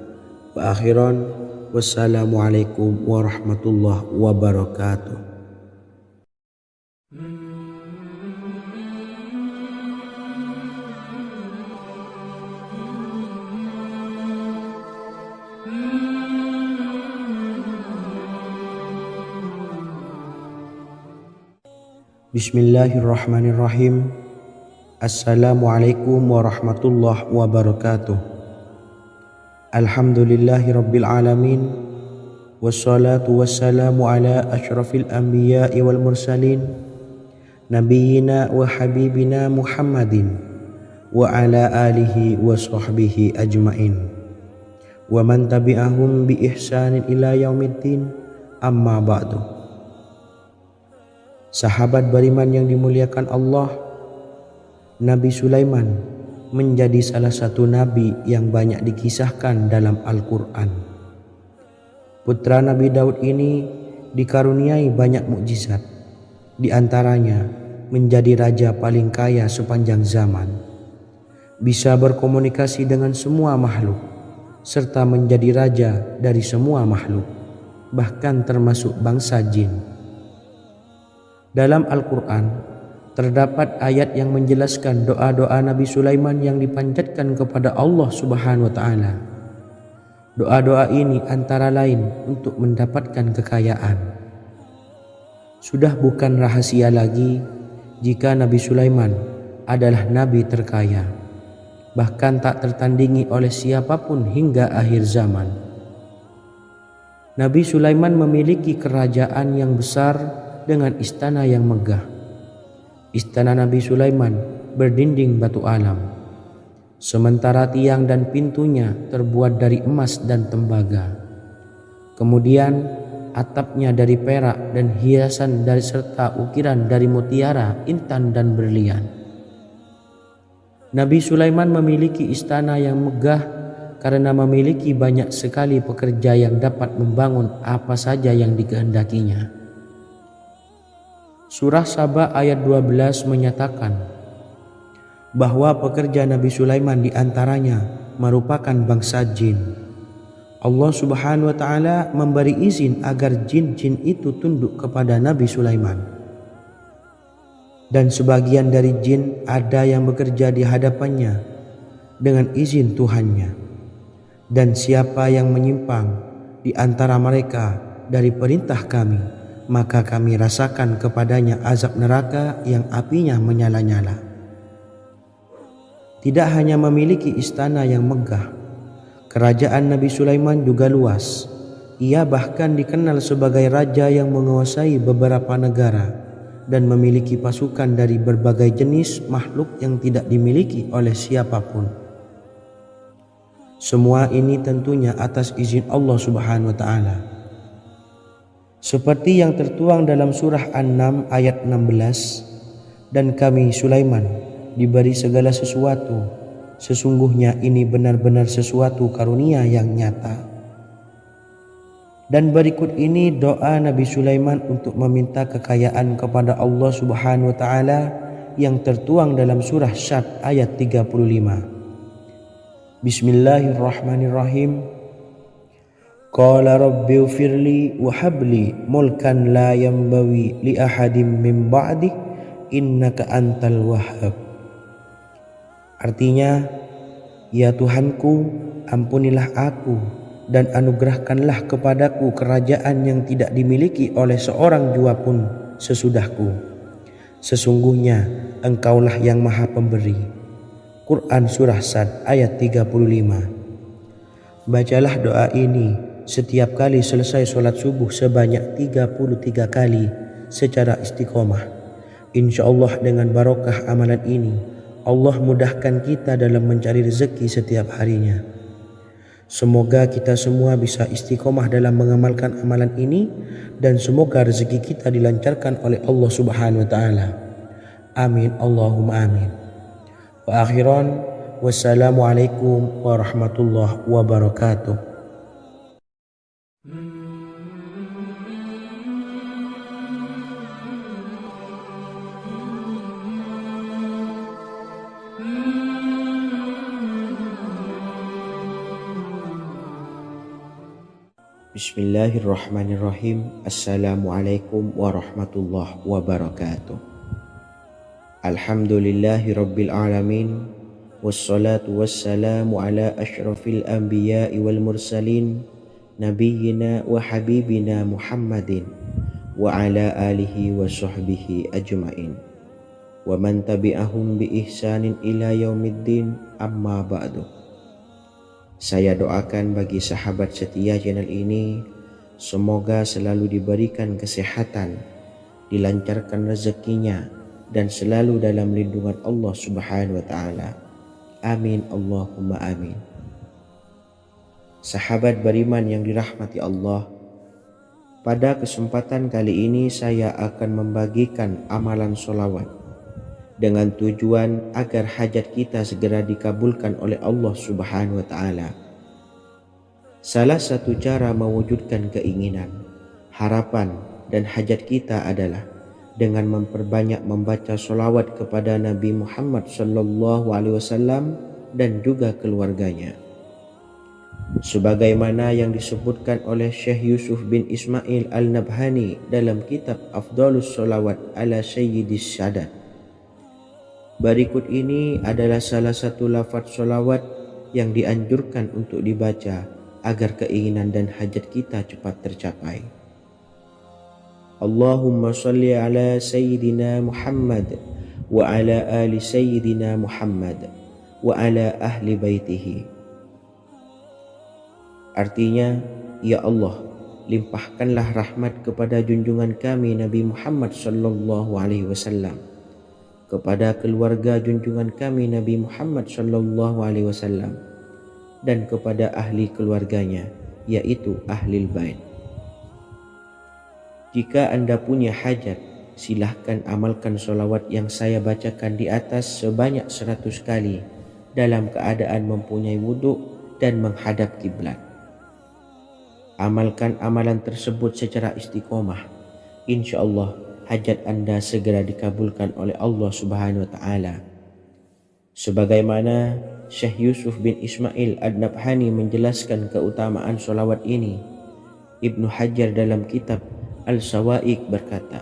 A: Wa akhiran, wassalamualaikum warahmatullahi wabarakatuh. Bismillahirrahmanirrahim. Assalamualaikum warahmatullahi wabarakatuh. Alhamdulillahi rabbil alamin. Wassalatu wassalamu ala asyrafil anbiya'i wal mursalin, nabiyyina wa habibina Muhammadin wa ala alihi wa sahbihi ajmain, wa man tabi'ahum bi ihsanin ila yaumiddin, amma ba'du. Sahabat beriman yang dimuliakan Allah, Nabi Sulaiman menjadi salah satu nabi yang banyak dikisahkan dalam Al-Quran. Putra Nabi Daud ini dikaruniai banyak mukjizat, di antaranya menjadi raja paling kaya sepanjang zaman, bisa berkomunikasi dengan semua makhluk, serta menjadi raja dari semua makhluk, bahkan termasuk bangsa jin. Dalam Al-Quran terdapat ayat yang menjelaskan doa-doa Nabi Sulaiman yang dipanjatkan kepada Allah Subhanahu wa taala. Doa-doa ini antara lain untuk mendapatkan kekayaan. Sudah bukan rahasia lagi jika Nabi Sulaiman adalah nabi terkaya, bahkan tak tertandingi oleh siapapun hingga akhir zaman. Nabi Sulaiman memiliki kerajaan yang besar dengan istana yang megah. Istana Nabi Sulaiman berdinding batu alam, sementara tiang dan pintunya terbuat dari emas dan tembaga. Kemudian atapnya dari perak dan hiasan dari serta ukiran dari mutiara, intan dan berlian. Nabi Sulaiman memiliki istana yang megah karena memiliki banyak sekali pekerja yang dapat membangun apa saja yang dikehendakinya. Surah Saba ayat 12 menyatakan bahwa pekerja Nabi Sulaiman diantaranya merupakan bangsa jin. Allah Subhanahu wa taala memberi izin agar jin-jin itu tunduk kepada Nabi Sulaiman. Dan sebagian dari jin ada yang bekerja di hadapannya dengan izin Tuhannya. Dan siapa yang menyimpang di antara mereka dari perintah kami, maka kami rasakan kepadanya azab neraka yang apinya menyala-nyala. Tidak hanya memiliki istana yang megah, kerajaan Nabi Sulaiman juga luas. Ia bahkan dikenal sebagai raja yang menguasai beberapa negara dan memiliki pasukan dari berbagai jenis makhluk yang tidak dimiliki oleh siapapun. Semua ini tentunya atas izin Allah Subhanahu wa taala. Seperti yang tertuang dalam surah An-Naml ayat 16, dan kami Sulaiman diberi segala sesuatu. Sesungguhnya ini benar-benar sesuatu karunia yang nyata. Dan berikut ini doa Nabi Sulaiman untuk meminta kekayaan kepada Allah Subhanahu wa taala yang tertuang dalam surah Syad ayat 35. Bismillahirrahmanirrahim. Qala rabbighfirli wa habli mulkan la yanbawi li ahadim min ba'di innaka antal wahhab. Artinya, ya Tuhanku, ampunilah aku dan anugerahkanlah kepadaku kerajaan yang tidak dimiliki oleh seorang jua pun sesudahku. Sesungguhnya Engkaulah yang Maha Pemberi. Quran Surah Sad ayat 35. Bacalah doa ini setiap kali selesai sholat subuh sebanyak 33 kali secara istiqomah. Insya Allah dengan barokah amalan ini, Allah mudahkan kita dalam mencari rezeki setiap harinya. Semoga kita semua bisa istiqomah dalam mengamalkan amalan ini dan semoga rezeki kita dilancarkan oleh Allah Subhanahu wa taala. Amin Allahumma amin. Wa akhiran, wassalamualaikum warahmatullahi wabarakatuh. Bismillahirrahmanirrahim. Assalamualaikum warahmatullahi wabarakatuh. Alhamdulillahi rabbil alamin. Wassalatu wassalamu ala ashrafil anbiya'i wal mursalin, nabiyyina wa habibina Muhammadin wa ala alihi wa sahbihi ajma'in wa man tabi'ahum bi ihsanin ila yaumiddin, amma ba'du. Saya doakan bagi sahabat setia channel ini, semoga selalu diberikan kesehatan, dilancarkan rezekinya, dan selalu dalam lindungan Allah Subhanahu wa taala. Amin Allahumma amin. Sahabat beriman yang dirahmati Allah, pada kesempatan kali ini saya akan membagikan amalan sholawat dengan tujuan agar hajat kita segera dikabulkan oleh Allah Subhanahu wa taala. Salah satu cara mewujudkan keinginan, harapan, dan hajat kita adalah dengan memperbanyak membaca sholawat kepada Nabi Muhammad SAW dan juga keluarganya. Sebagaimana yang disebutkan oleh Syekh Yusuf bin Ismail Al-Nabhani dalam kitab Afdhalus Sholawat ala Sayyidis Sadat. Berikut ini adalah salah satu lafaz sholawat yang dianjurkan untuk dibaca agar keinginan dan hajat kita cepat tercapai. Allahumma salli ala Sayyidina Muhammad wa ala ali Sayyidina Muhammad wa ala ahli baitihi. Artinya, ya Allah, limpahkanlah rahmat kepada junjungan kami Nabi Muhammad SAW, kepada keluarga junjungan kami Nabi Muhammad SAW, dan kepada ahli keluarganya, yaitu ahlil bait. Jika Anda punya hajat, silahkan amalkan sholawat yang saya bacakan di atas sebanyak 100 kali dalam keadaan mempunyai wudhu dan menghadap kiblat. Amalkan amalan tersebut secara istiqomah. Insya Allah hajat Anda segera dikabulkan oleh Allah Subhanahu wa taala. Sebagaimana Syekh Yusuf bin Ismail Ad-Nabhani menjelaskan keutamaan sholawat ini, Ibnu Hajar dalam kitab Al-Sawa'iq berkata,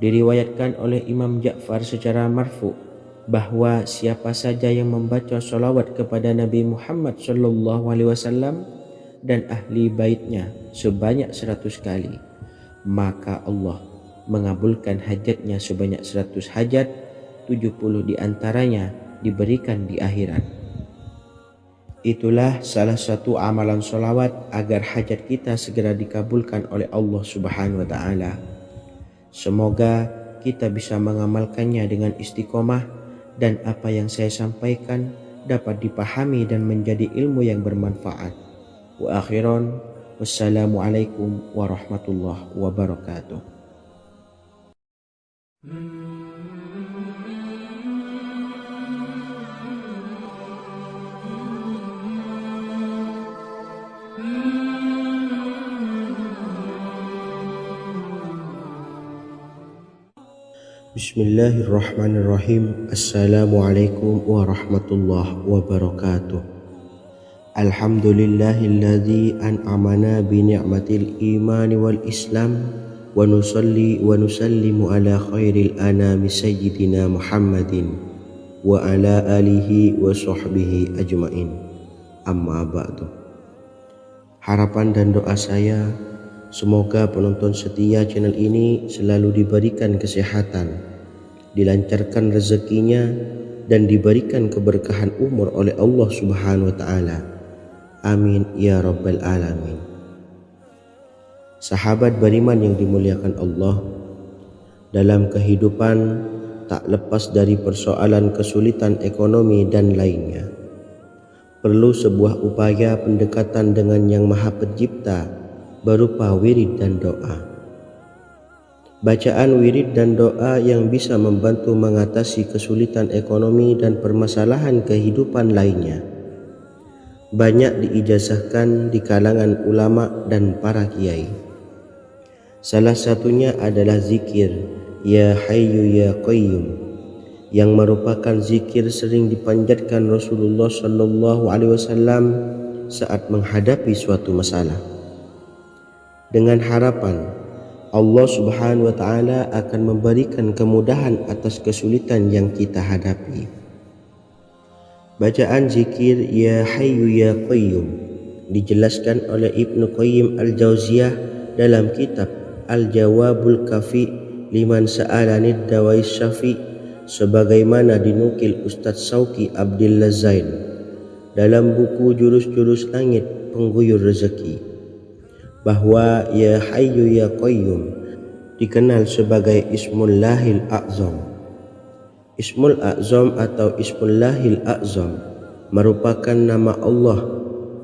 A: diriwayatkan oleh Imam Ja'far secara marfu bahwa siapa saja yang membaca sholawat kepada Nabi Muhammad SAW dan ahli baitnya sebanyak 100 kali, maka Allah mengabulkan hajatnya sebanyak 100 hajat, 70 diantaranya diberikan di akhirat. Itulah salah satu amalan sholawat agar hajat kita segera dikabulkan oleh Allah Subhanahu wa Ta'ala. Semoga kita bisa mengamalkannya dengan istiqomah dan apa yang saya sampaikan dapat dipahami dan menjadi ilmu yang bermanfaat. Wa akhiran, wassalamualaikum warahmatullahi wabarakatuh. Bismillahirrahmanirrahim. Assalamualaikum warahmatullahi wabarakatuh. Alhamdulillahilladzi an'amana bi ni'matil imani wal islam wa nusalli wa nusallimu ala khairil anami sayyidina Muhammadin wa ala alihi wa sahbihi ajmain. Amma ba'du. Harapan dan doa saya, semoga penonton setia channel ini selalu diberikan kesehatan, dilancarkan rezekinya, dan diberikan keberkahan umur oleh Allah Subhanahu wa Ta'ala. Amin ya rabbal alamin. Sahabat beriman yang dimuliakan Allah, dalam kehidupan tak lepas dari persoalan kesulitan ekonomi dan lainnya. Perlu sebuah upaya pendekatan dengan Yang Maha Pencipta berupa wirid dan doa. Bacaan wirid dan doa yang bisa membantu mengatasi kesulitan ekonomi dan permasalahan kehidupan lainnya banyak diijazahkan di kalangan ulama dan para kiai. Salah satunya adalah zikir Ya Hayyu Ya Qayyum, yang merupakan zikir sering dipanjatkan Rasulullah SAW saat menghadapi suatu masalah, dengan harapan Allah Subhanahu wa Ta'ala akan memberikan kemudahan atas kesulitan yang kita hadapi. Bacaan zikir Ya Hayyu Ya Qayyum dijelaskan oleh Ibnu Qayyim Al-Jauziyah dalam kitab Al-Jawabul Kafi liman sa'alanid dawais syafi, sebagaimana dinukil Ustadz Sauki Abdillah Zain dalam buku Jurus-Jurus Langit Pengguyur Rezeki, bahwa Ya Hayyu Ya Qayyum dikenal sebagai Ismullahil A'zam. Ismul A'zam atau Ismullahil A'zam merupakan nama Allah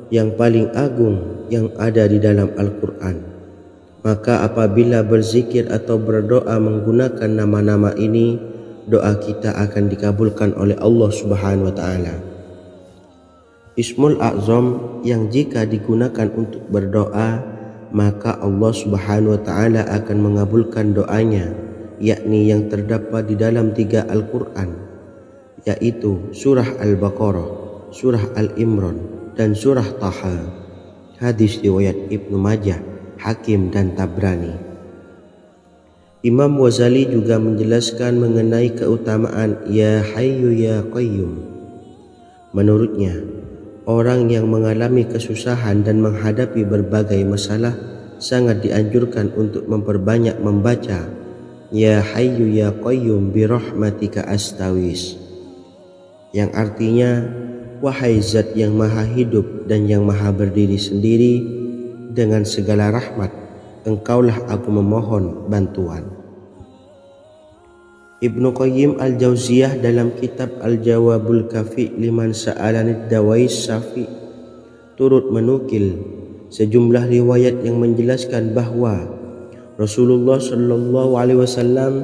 A: yang paling agung yang ada di dalam Al-Quran. Maka apabila berzikir atau berdoa menggunakan nama-nama ini, doa kita akan dikabulkan oleh Allah Subhanahu wa Ta'ala. Ismul A'zam yang jika digunakan untuk berdoa, maka Allah Subhanahu wa Ta'ala akan mengabulkan doanya, yakni yang terdapat di dalam 3 Al-Quran, yaitu surah Al-Baqarah, surah Al-Imran, dan surah Taha. Hadis riwayat Ibnu Majah, Hakim, dan Tabrani. Imam Ghazali juga menjelaskan mengenai keutamaan Ya Hayyu Ya Qayyum. Menurutnya, orang yang mengalami kesusahan dan menghadapi berbagai masalah sangat dianjurkan untuk memperbanyak membaca Ya Hayyu Ya Qayyum bi rahmatika astawis, yang artinya, wahai zat yang maha hidup dan yang maha berdiri sendiri, dengan segala rahmat engkaulah aku memohon bantuan. Ibnu Qayyim Al-Jauziyah dalam kitab Al-Jawabul Kafi liman sa'alanid dawais syafi turut menukil sejumlah riwayat yang menjelaskan bahwa Rasulullah SAW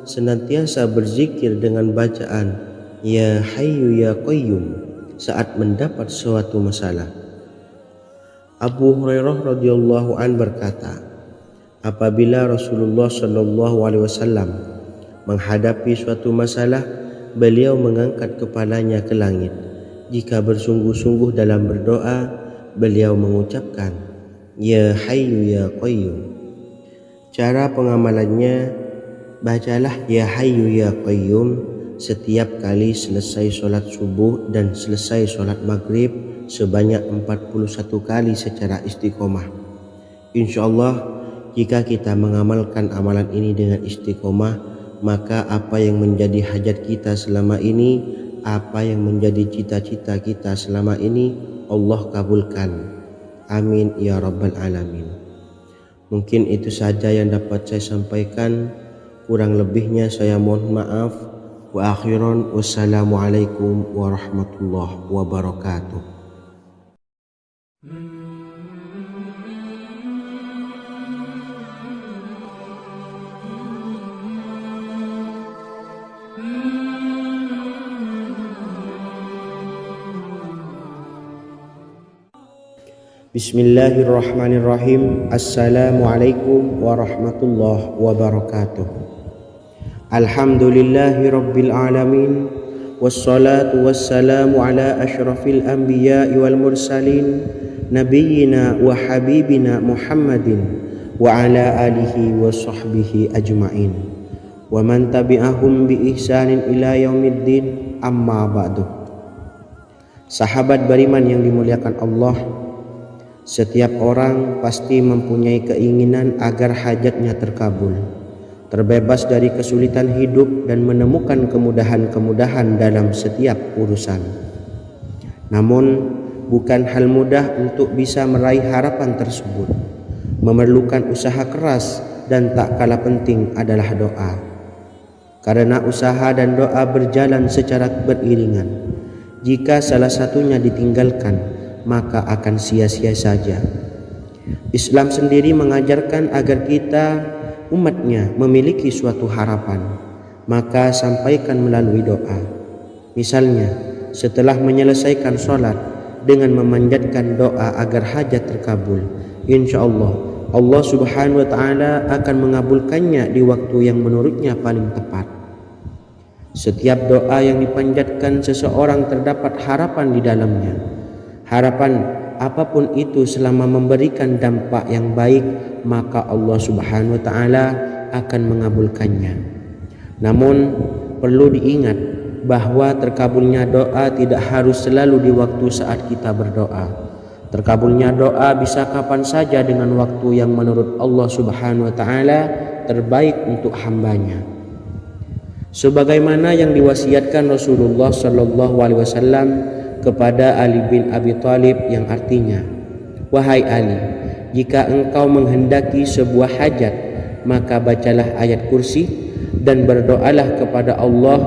A: senantiasa berzikir dengan bacaan Ya Hayyu Ya Qayyum saat mendapat suatu masalah. Abu Hurairah radhiyallahu an berkata, apabila Rasulullah SAW menghadapi suatu masalah, beliau mengangkat kepalanya ke langit. Jika bersungguh-sungguh dalam berdoa, beliau mengucapkan Ya Hayyu Ya Qayyum. Cara pengamalannya, bacalah Ya Hayyu Ya Qayyum setiap kali selesai sholat subuh dan selesai sholat maghrib sebanyak 41 kali secara istiqomah. Insya Allah jika kita mengamalkan amalan ini dengan istiqomah, maka apa yang menjadi hajat kita selama ini, apa yang menjadi cita-cita kita selama ini, Allah kabulkan. Amin ya rabbal alamin. Mungkin itu saja yang dapat saya sampaikan. Kurang lebihnya saya mohon maaf. Wa akhiran, wassalamualaikum warahmatullahi wabarakatuh. Bismillahirrahmanirrahim. Assalamualaikum warahmatullahi wabarakatuh. Alhamdulillahi rabbil alamin. Wassalatu wassalamu ala ashrafil anbiya'i wal mursalin, nabiyyina wa habibina Muhammadin wa ala alihi wa sahbihi ajma'in, wa man tabi'ahum bi ihsanin ila yaumiddin, amma ba'du. Sahabat beriman yang dimuliakan Allah, setiap orang pasti mempunyai keinginan agar hajatnya terkabul, terbebas dari kesulitan hidup dan menemukan kemudahan-kemudahan dalam setiap urusan. Namun, bukan hal mudah untuk bisa meraih harapan tersebut. Memerlukan usaha keras dan tak kalah penting adalah doa. Karena usaha dan doa berjalan secara beriringan. Jika salah satunya ditinggalkan, maka akan sia-sia saja. Islam sendiri mengajarkan agar kita umatnya memiliki suatu harapan, maka sampaikan melalui doa. Misalnya, setelah menyelesaikan sholat dengan memanjatkan doa agar hajat terkabul, insya Allah Allah subhanahu wa ta'ala akan mengabulkannya di waktu yang menurutnya paling tepat. Setiap doa yang dipanjatkan seseorang terdapat harapan di dalamnya. Harapan apapun itu selama memberikan dampak yang baik, maka Allah subhanahu wa ta'ala akan mengabulkannya. Namun perlu diingat bahwa terkabulnya doa tidak harus selalu di waktu saat kita berdoa. Terkabulnya doa bisa kapan saja dengan waktu yang menurut Allah subhanahu wa ta'ala terbaik untuk hambanya. Sebagaimana yang diwasiatkan Rasulullah sallallahu alaihi wasallam kepada Ali bin Abi Thalib, yang artinya, wahai Ali, jika engkau menghendaki sebuah hajat, maka bacalah ayat kursi dan berdoalah kepada Allah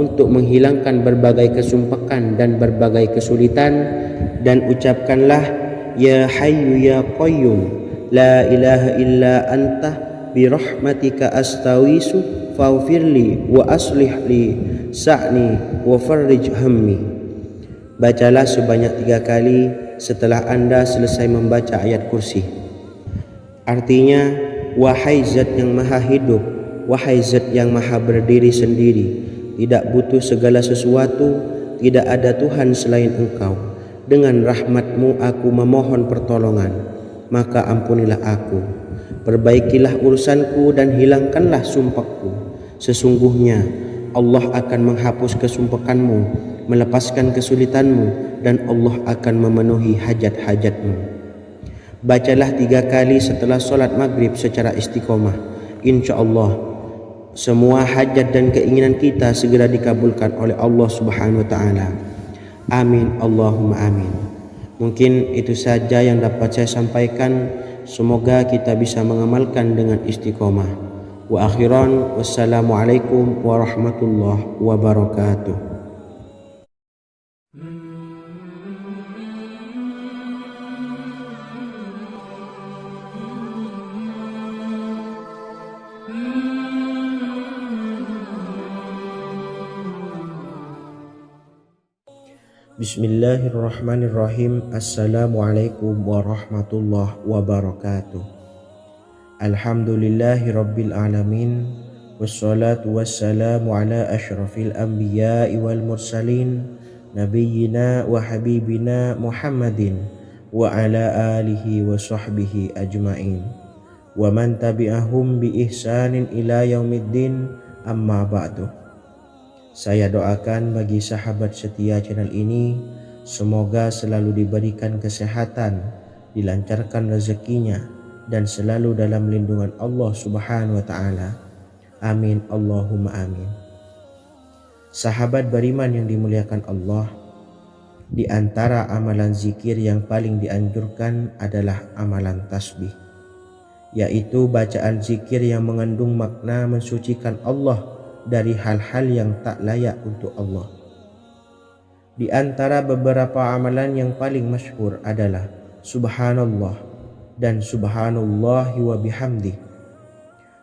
A: untuk menghilangkan berbagai kesumpakan dan berbagai kesulitan, dan ucapkanlah, ya hayyu ya qayyum la ilaha illa anta birahmatika astawisu faghfirli wa aslih li sa'ni wa farrij hammi. Bacalah sebanyak 3 kali setelah Anda selesai membaca ayat kursi. Artinya, wahai zat yang maha hidup, wahai zat yang maha berdiri sendiri, tidak butuh segala sesuatu, tidak ada Tuhan selain Engkau. Dengan rahmat-Mu aku memohon pertolongan, maka ampunilah aku. Perbaikilah urusanku dan hilangkanlah sumpahku. Sesungguhnya Allah akan menghapus kesumpahanmu, melepaskan kesulitanmu, dan Allah akan memenuhi hajat-hajatmu. Bacalah 3 kali setelah sholat maghrib secara istiqomah. Insya Allah semua hajat dan keinginan kita segera dikabulkan oleh Allah subhanahu wa ta'ala. Amin Allahumma amin. Mungkin itu saja yang dapat saya sampaikan. Semoga kita bisa mengamalkan dengan istiqomah. Wa akhiran, wassalamualaikum warahmatullahi wabarakatuh. Bismillahirrahmanirrahim. Assalamualaikum warahmatullahi wabarakatuh. Alhamdulillahi rabbil alamin. Wassalatu wassalamu ala ashrafil anbiya'i wal mursalin, nabiyyina wa habibina Muhammadin wa ala alihi wa sahbihi ajma'in, wa man tabi'ahum bi ihsanin ila yaumiddin, amma ba'du. Saya doakan bagi sahabat setia channel ini, semoga selalu diberikan kesehatan, dilancarkan rezekinya, dan selalu dalam lindungan Allah Subhanahu wa taala. Amin Allahumma amin. Sahabat beriman yang dimuliakan Allah, di antara amalan zikir yang paling dianjurkan adalah amalan tasbih, yaitu bacaan zikir yang mengandung makna mensucikan Allah dari hal-hal yang tak layak untuk Allah. Di antara beberapa amalan yang paling masyhur adalah Subhanallah dan Subhanallahi wa bihamdih.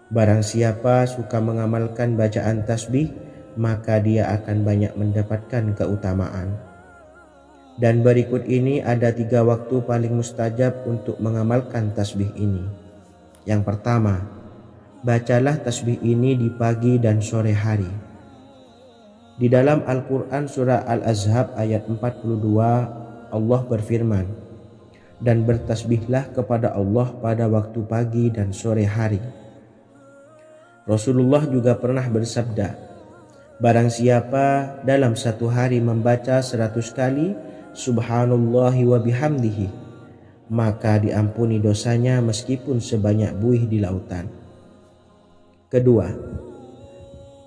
A: Barang siapa suka mengamalkan bacaan tasbih, maka dia akan banyak mendapatkan keutamaan. Dan berikut ini ada 3 waktu paling mustajab untuk mengamalkan tasbih ini. Yang pertama, bacalah tasbih ini di pagi dan sore hari. Di dalam Al-Quran surah Al-Ahzab ayat 42, Allah berfirman, dan bertasbihlah kepada Allah pada waktu pagi dan sore hari. Rasulullah juga pernah bersabda, barang siapa dalam satu hari membaca 100 kali Subhanallahi wa bihamdihi, maka diampuni dosanya meskipun sebanyak buih di lautan. Kedua,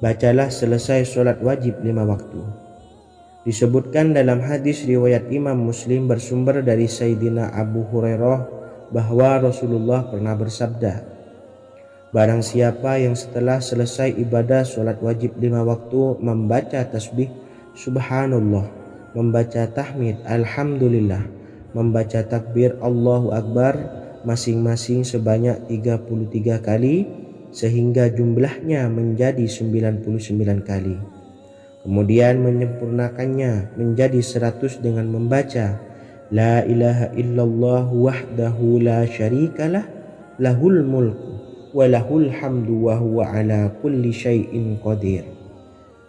A: bacalah selesai sholat wajib 5 waktu. Disebutkan dalam hadis riwayat Imam Muslim bersumber dari Sayyidina Abu Hurairah bahwa Rasulullah pernah bersabda, barang siapa yang setelah selesai ibadah sholat wajib 5 waktu membaca tasbih Subhanallah, membaca tahmid Alhamdulillah, membaca takbir Allahu Akbar masing-masing sebanyak 33 kali sehingga jumlahnya menjadi 99 kali. Kemudian menyempurnakannya menjadi 100 dengan membaca La ilaha illallah wahdahu la syarikalah lahul mulku walahul hamdu wa huwa ala kulli syai'in qadir,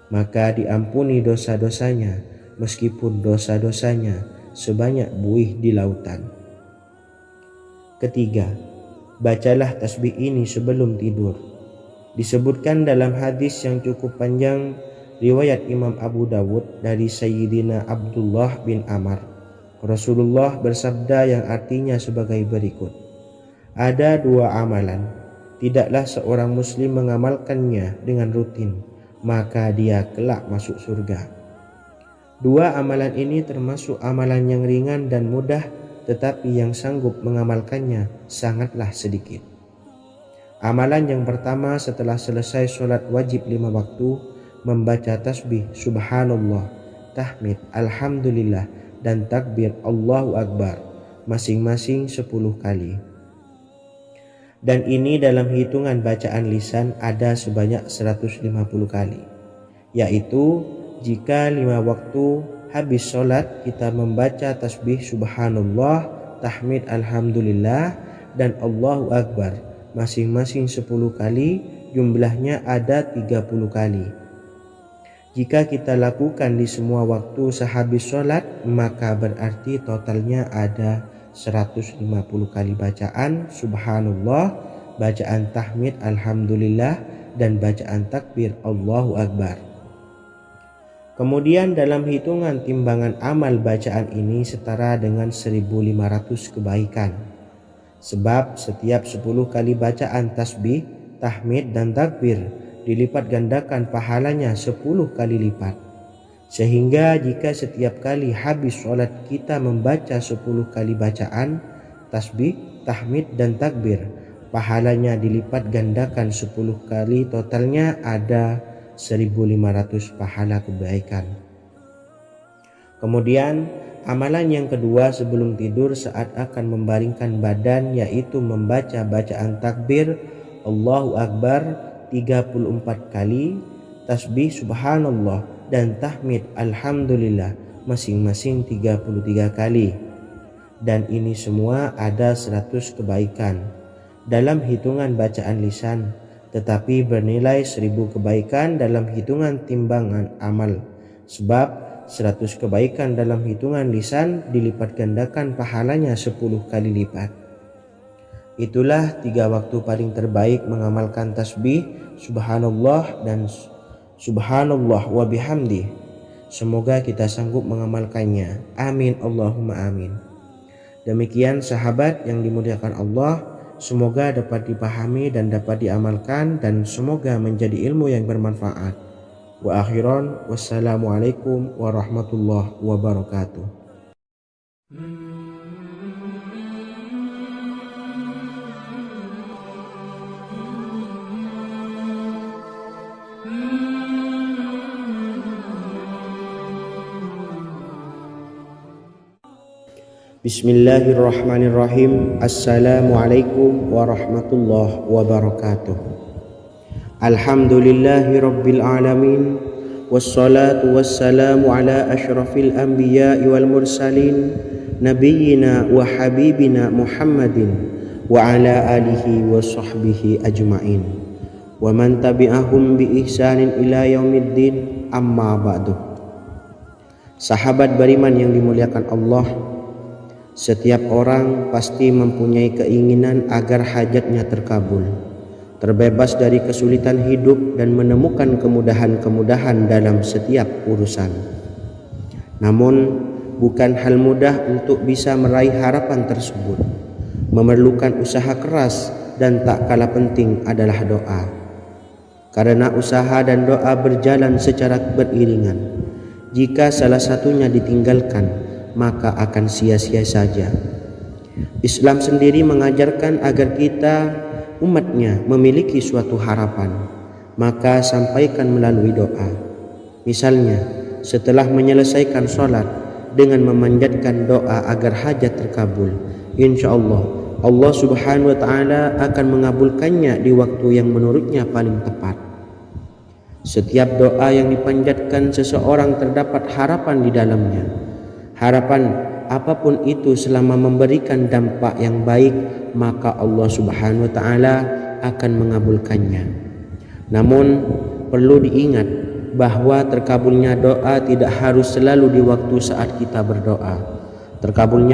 A: maka diampuni dosa-dosanya meskipun dosa-dosanya sebanyak buih di lautan. Ketiga, bacalah tasbih ini sebelum tidur. Disebutkan dalam hadis yang cukup panjang riwayat Imam Abu Dawud dari Sayyidina Abdullah bin Amr, Rasulullah bersabda yang artinya sebagai berikut, ada 2 amalan, tidaklah seorang muslim mengamalkannya dengan rutin, maka dia kelak masuk surga. 2 amalan ini termasuk amalan yang ringan dan mudah, tetapi yang sanggup mengamalkannya sangatlah sedikit. Amalan yang pertama setelah selesai sholat wajib 5 waktu, membaca tasbih Subhanallah, tahmid Alhamdulillah, dan takbir Allahu Akbar masing-masing 10 kali. Dan ini dalam hitungan bacaan lisan ada sebanyak 150 kali, yaitu jika 5 waktu habis sholat kita membaca tasbih Subhanallah, tahmid Alhamdulillah, dan Allahu Akbar masing-masing 10 kali, jumlahnya ada 30 kali. Jika kita lakukan di semua waktu sehabis sholat, maka berarti totalnya ada 150 kali bacaan Subhanallah, bacaan tahmid Alhamdulillah, dan bacaan takbir Allahu Akbar. Kemudian dalam hitungan timbangan amal bacaan ini setara dengan 1500 kebaikan. Sebab setiap 10 kali bacaan tasbih, tahmid, dan takbir dilipat gandakan pahalanya 10 kali lipat. Sehingga jika setiap kali habis sholat kita membaca 10 kali bacaan tasbih, tahmid, dan takbir, pahalanya dilipat gandakan 10 kali, totalnya ada 1500 pahala kebaikan. Kemudian amalan yang kedua sebelum tidur saat akan membaringkan badan, yaitu membaca bacaan takbir Allahu Akbar 34 kali, tasbih Subhanallah, dan tahmid Alhamdulillah masing-masing 33 kali. Dan ini semua ada 100 kebaikan dalam hitungan bacaan lisan, tetapi bernilai 1000 kebaikan dalam hitungan timbangan amal. Sebab 100 kebaikan dalam hitungan lisan dilipat gandakan pahalanya 10 kali lipat. Itulah 3 waktu paling terbaik mengamalkan tasbih Subhanallah dan Subhanallah wa bihamdi. Semoga kita sanggup mengamalkannya. Amin Allahumma amin. Demikian sahabat yang dimuliakan Allah, semoga dapat dipahami dan dapat diamalkan, dan semoga menjadi ilmu yang bermanfaat. Wa akhiran, wassalamualaikum warahmatullahi wabarakatuh. Bismillahirrahmanirrahim. Assalamualaikum warahmatullahi wabarakatuh. Alhamdulillahi rabbil alamin, wassalatu wassalamu ala ashrafil anbiya'i wal mursalin, nabiyyina wa habibina Muhammadin wa ala alihi wa sahbihi ajma'in, wa man tabi'ahum bi ihsanin ila yaumiddin, amma ba'du. Sahabat beriman yang dimuliakan Allah, setiap orang pasti mempunyai keinginan agar hajatnya terkabul, terbebas dari kesulitan hidup dan menemukan kemudahan-kemudahan dalam setiap urusan. Namun, bukan hal mudah untuk bisa meraih harapan tersebut. Memerlukan usaha keras, dan tak kalah penting adalah doa. Karena usaha dan doa berjalan secara beriringan. Jika salah satunya ditinggalkan, maka akan sia-sia saja. Islam sendiri mengajarkan agar kita, umatnya, memiliki suatu harapan, maka sampaikan melalui doa. Misalnya, setelah menyelesaikan sholat, dengan memanjatkan doa agar hajat terkabul, insya Allah Allah subhanahu wa ta'ala akan mengabulkannya di waktu yang menurutnya paling tepat. Setiap doa yang dipanjatkan seseorang terdapat harapan di dalamnya. Harapan apapun itu selama memberikan dampak yang baik, maka Allah subhanahu wa ta'ala akan mengabulkannya. Namun perlu diingat bahwa terkabulnya doa tidak harus selalu di waktu saat kita berdoa. Terkabulnya